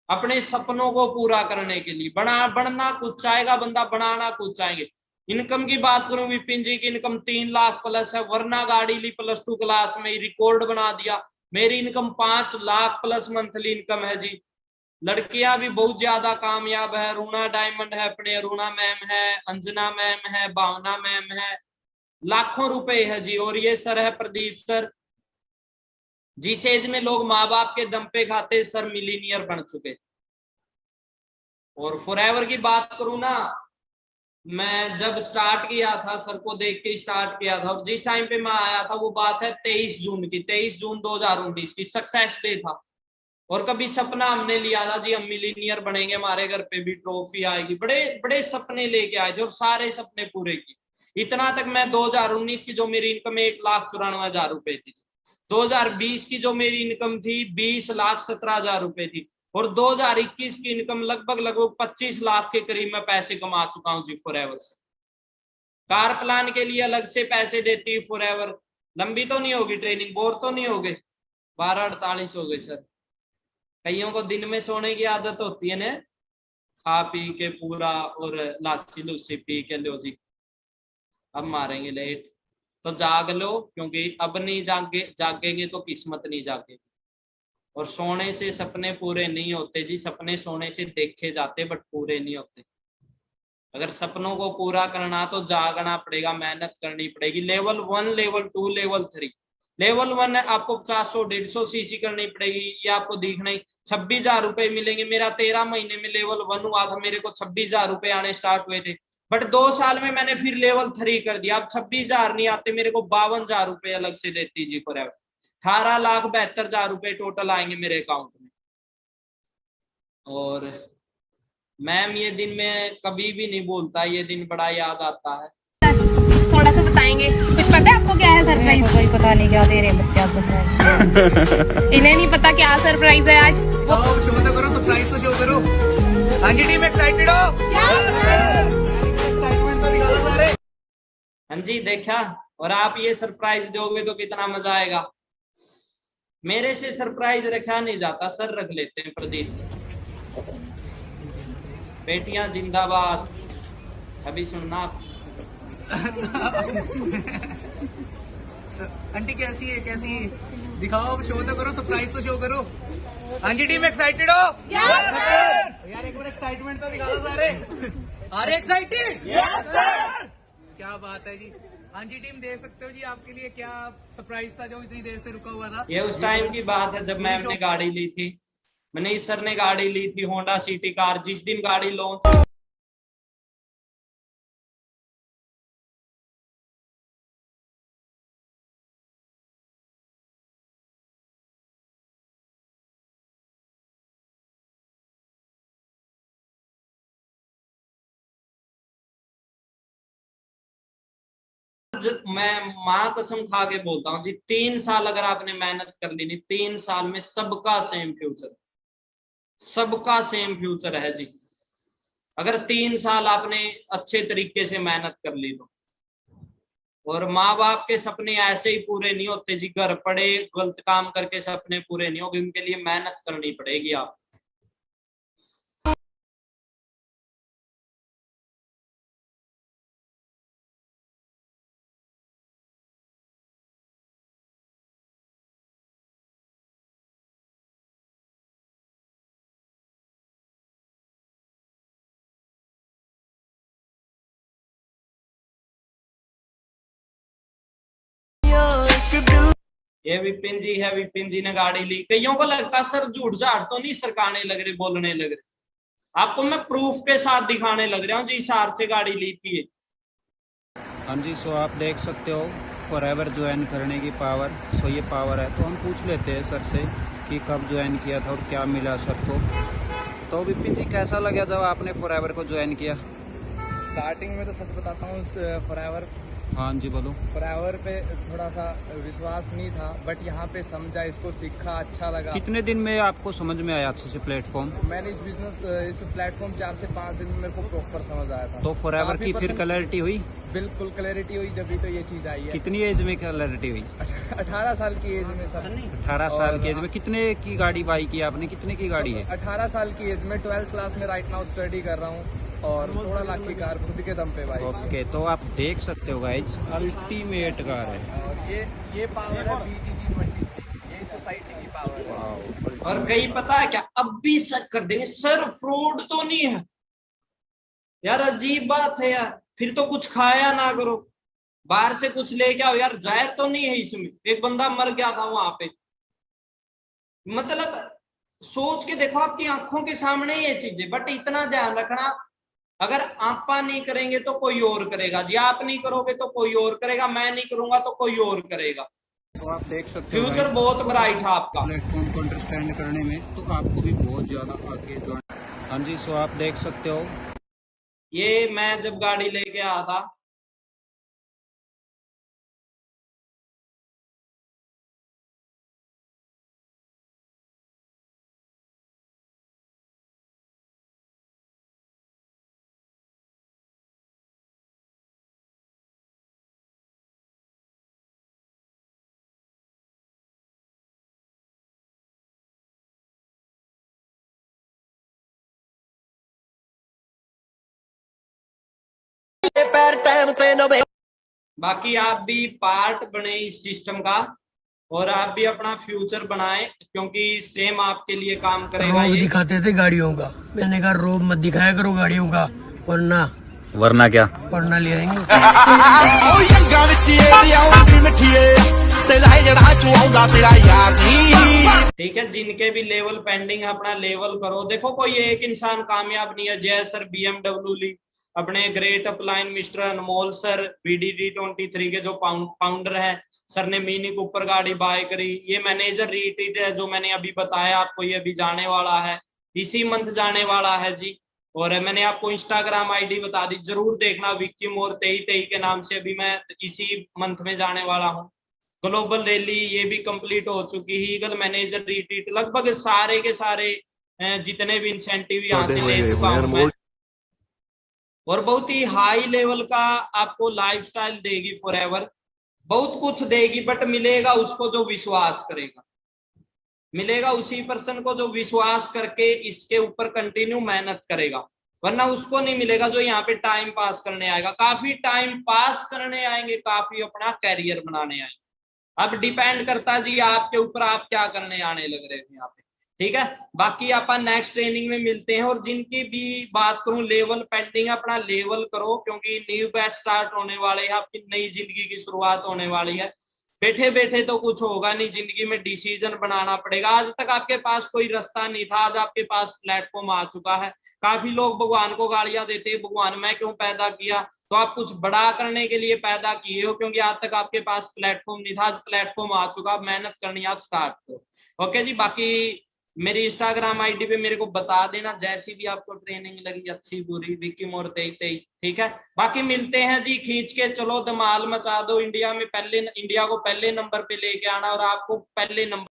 अपने सपनों को पूरा करने के लिए। बनना कुछ चाहेगा बंदा, बनाना कुछ चाहेंगे। इनकम की बात करूं, विपिन जी की इनकम 3 लाख प्लस है। वरना गाड़ी ली +2 क्लास में, रिकॉर्ड बना दिया। मेरी income 5 lakh plus monthly income है जी। लड़कियां भी बहुत ज्यादा कामयाब है। रूना डायमंड है अपने, अरुणा मैम है, अंजना मैम है, भावना मैम है। लाखों रुपए है जी। और ये सर है प्रदीप सर, जिस एज में लोग माँ बाप के दम पे खाते, सर मिलीनियर बन चुके। और फॉरएवर की बात करूं ना, मैं जब स्टार्ट किया था, सर को देख के स्टार्ट किया था, और जिस टाइम पे मैं आया था वो बात है 23 जून की, 23 जून 2019 की। सक्सेस डे था। और कभी सपना हमने लिया था जी हम मिलीनियर बनेंगे, हमारे घर पे भी ट्रॉफी आएगी, बड़े बड़े सपने लेके आए थे, और सारे सपने पूरे किए। इतना तक मैं 2019 की जो मेरी इनकम 1,94,000 रुपए थी, 2020 की जो मेरी इनकम थी 20,17,000 रुपए थी, और 2021 की इनकम लगभग लगभग 25 लाख के करीब मैं पैसे कमा चुका हूँ जी फॉरएवर से। कार प्लान के लिए अलग से पैसे देती है फॉरएवर। लंबी तो नहीं होगी ट्रेनिंग, बोर तो नहीं हो गए? 12:48 हो गए सर। कईयों को दिन में सोने की आदत होती है ना, खा पी के पूरा, और लासी लूसी पी के लो जी अब मारेंगे लेट। तो जाग लो, क्योंकि अब नहीं जागेंगे तो किस्मत नहीं जागेगी। और सोने से सपने पूरे नहीं होते जी, सपने सोने से देखे जाते बट पूरे नहीं होते। अगर सपनों को पूरा करना तो जागना पड़ेगा, मेहनत करनी पड़ेगी। Level 1, level 2, level 3। लेवल 1 है आपको 50-150 सीसी करनी पड़ेगी, ये आपको दिखना ही। 26,000 रुपए मिलेंगे। मेरा 13 महीने में लेवल 1 हुआ था, मेरे को 26,000 रुपए आने स्टार्ट हुए थे। बट 2 साल में मैंने फिर लेवल 3 कर दिया। अब 26,000 नहीं आते मेरे को, 52,000 रुपए अलग से देती जी फॉर एवर। 18,72,000 रुपए टोटल आएंगे मेरे अकाउंट में। और मैम ये दिन मैं कभी भी नहीं भूलता, ये दिन बड़ा याद आता है। थोड़ा सा बताएंगे, कुछ पता है आपको क्या है सरप्राइज? कोई पता नहीं क्या दे रहे हैं बच्चे आज सरप्राइज। इन्हें नहीं पता क्या सरप्राइज है आज। शो तो करो, सरप्राइज तो शो करो। हाँ जी टीम, एक्साइटेड हो? एक्साइटमेंट तो निकालो सारे। हाँ जी देखा। और आप ये सरप्राइज दोगे तो कितना मजा आएगा। मेरे से सरप्राइज रखा नहीं जाता, सर रख लेते हैं प्रदीप सर। बेटियां जिंदाबाद। अभी सुनना आप। आंटी कैसी है, कैसी है? दिखाओ, शो तो करो, सरप्राइज तो शो करो। हाँ जी टीम, एक्साइटेड हो? यार एक बार एक्साइटमेंट तो निकालो सारे। अरे एक्साइटेड? Yes sir. क्या बात है जी। हाँ जी टीम, देख सकते हो जी आपके लिए क्या सरप्राइज था जो इतनी देर से रुका हुआ था। ये उस टाइम की बात है जब मैम ने गाड़ी ली थी। मनीष सर ने गाड़ी ली थी, होंडा सिटी कार। जिस दिन गाड़ी लॉन्च मैं माँ कसम खा के बोलता हूँ जी, 3 साल अगर आपने मेहनत कर ली नहीं, 3 साल में सबका सेम फ्यूचर, सबका सेम फ्यूचर है जी। अगर 3 साल आपने अच्छे तरीके से मेहनत कर ली तो। और माँ बाप के सपने ऐसे ही पूरे नहीं होते जी, घर पड़े गलत काम करके सपने पूरे नहीं होंगे। उनके लिए मेहनत करनी पड़ेगी आप। ये विपिन जी है, विपिन जी ने गाड़ी ली। कईयों को लगता सर झूठ झाड़ तो नहीं सरकाने लग रहे, बोलने लग रहे। आपको मैं प्रूफ के साथ दिखाने लग रहा हूँ जी, इशार से गाड़ी ली थी। हाँ जी, सो आप देख सकते हो फॉरएवर ज्वाइन करने की पावर। सो ये पावर है, तो हम पूछ लेते हैं सर से कि कब ज्वाइन किया था और क्या मिला सर को। तो विपिन जी कैसा लगा जब आपने फॉरएवर को ज्वाइन किया? स्टार्टिंग में तो सच बताता हूँ, फॉरएवर हाँ जी बोलो। फॉरएवर पे थोड़ा सा विश्वास नहीं था, बट यहाँ पे समझा, इसको सीखा, अच्छा लगा। कितने दिन में आपको समझ में आया अच्छे से प्लेटफॉर्म? मैंने इस प्लेटफॉर्म 4 से 5 दिन में मेरे को प्रॉपर समझ आया था। तो फॉरएवर की फिर क्लैरिटी हुई? बिल्कुल क्लैरिटी हुई, जब भी तो ये चीज आई है। कितनी एज में क्लैरिटी हुई? 18 साल की एज में सर। 18 साल की एज में कितने की गाड़ी बाई की आपने? कितने की गाड़ी है? 18 साल की एज में 12th क्लास में राइट नाउ स्टडी कर रहा हूँ, और 16 लाख की कार खुद के दम पे भाई। ओके, तो आप देख सकते हो गाइस, अल्टीमेट कार है। और ये पावर है BTG23, ये सोसाइटी की पावर है। और कई पता है क्या, अब भी शक कर देंगे सर फ्रॉड तो नहीं है। यार अजीब बात है यार, फिर तो कुछ खाया ना करो, बाहर से कुछ लेके आओ यार। जहर तो नहीं है इसमें? एक बंदा मर गया था वहां पे। मतलब सोच के देखो, आपकी आंखों के सामने ये चीजें। बट इतना ध्यान रखना, अगर आपा नहीं करेंगे तो कोई और करेगा जी। आप नहीं करोगे तो कोई और करेगा, मैं नहीं करूंगा तो कोई और करेगा। तो आप देख सकते हो फ्यूचर बहुत ब्राइट है आपका। प्लेटफॉर्म को अंडरस्टैंड करने में तो आपको भी बहुत ज्यादा आगे ज्वाइन। हाँ जी, सो आप देख सकते हो ये मैं जब गाड़ी लेके आया था, बाकी आप भी पार्ट बने इस सिस्टम का। और आप भी अपना फ्यूचर बनाएं, क्योंकि सेम आपके लिए काम करेगा रोब ये। दिखाते थे गाड़ियों का, मैंने कहा रोब मत दिखाया करो गाड़ियों का, वरना क्या? वरना ले आएंगे। ठीक है, जिनके भी लेवल पेंडिंग है अपना लेवल करो। देखो कोई एक इंसान कामयाब नहीं है। जय सर BMW ली, अपने ग्रेट अपलाइन मिस्टर अनमोल सर BDD 23 के जो फाउंडर है, सर ने मिनी कूपर गाड़ी बाय करी। ये मैनेजर रीट्रीट है जो मैंने अभी बताया आपको, ये अभी जाने वाला है, इसी मंथ जाने वाला है जी। और मैंने आपको इंस्टाग्राम ID बता दी, जरूर देखना, विक्की मोर 23 के नाम से अभी मैं इसी मंथ में जाने वाला हूँ। ग्लोबल रैली ये भी कंप्लीट हो चुकी है। ईगल मैनेजर रिट्रीट, लगभग सारे के सारे जितने भी इंसेंटिव यहाँ से ले चुका हूं मैं। और बहुत ही हाई लेवल का आपको लाइफस्टाइल देगी फॉरएवर, बहुत कुछ देगी, बट मिलेगा उसको जो विश्वास करेगा, मिलेगा उसी पर्सन को जो विश्वास करके इसके ऊपर कंटिन्यू मेहनत करेगा, वरना उसको नहीं मिलेगा जो यहाँ पे टाइम पास करने आएगा। काफी टाइम पास करने आएंगे, काफी अपना कैरियर बनाने आएंगे। अब डिपेंड करता जी आपके ऊपर, आप क्या करने आने लग रहे हैं यहाँ पे। ठीक है, बाकी आप नेक्स्ट ट्रेनिंग में मिलते हैं। और जिनकी भी बात करूं लेवल पेंडिंग, अपना लेवल करो, क्योंकि न्यू बैच स्टार्ट होने वाले हैं, आपकी नई जिंदगी की शुरुआत होने वाली है। बैठे बैठे तो कुछ होगा नहीं, जिंदगी में डिसीजन बनाना पड़ेगा। आज तक आपके पास कोई रास्ता नहीं था, आज आपके पास प्लेटफॉर्म आ चुका है। काफी लोग भगवान को गालियां देते हैं, भगवान मैं क्यों पैदा किया, तो आप कुछ बड़ा करने के लिए पैदा किए हो, क्योंकि आज तक आपके पास प्लेटफॉर्म नहीं था, आज प्लेटफॉर्म आ चुका, मेहनत करनी है, आप स्टार्ट करो। ओके जी, बाकी मेरी इंस्टाग्राम ID पे मेरे को बता देना जैसी भी आपको ट्रेनिंग लगी, अच्छी बुरी, विक्की मोर 23। ठीक है, बाकी मिलते हैं जी, खींच के चलो, धमाल मचा दो इंडिया में, इंडिया को पहले नंबर पे लेके आना, और आपको पहले नंबर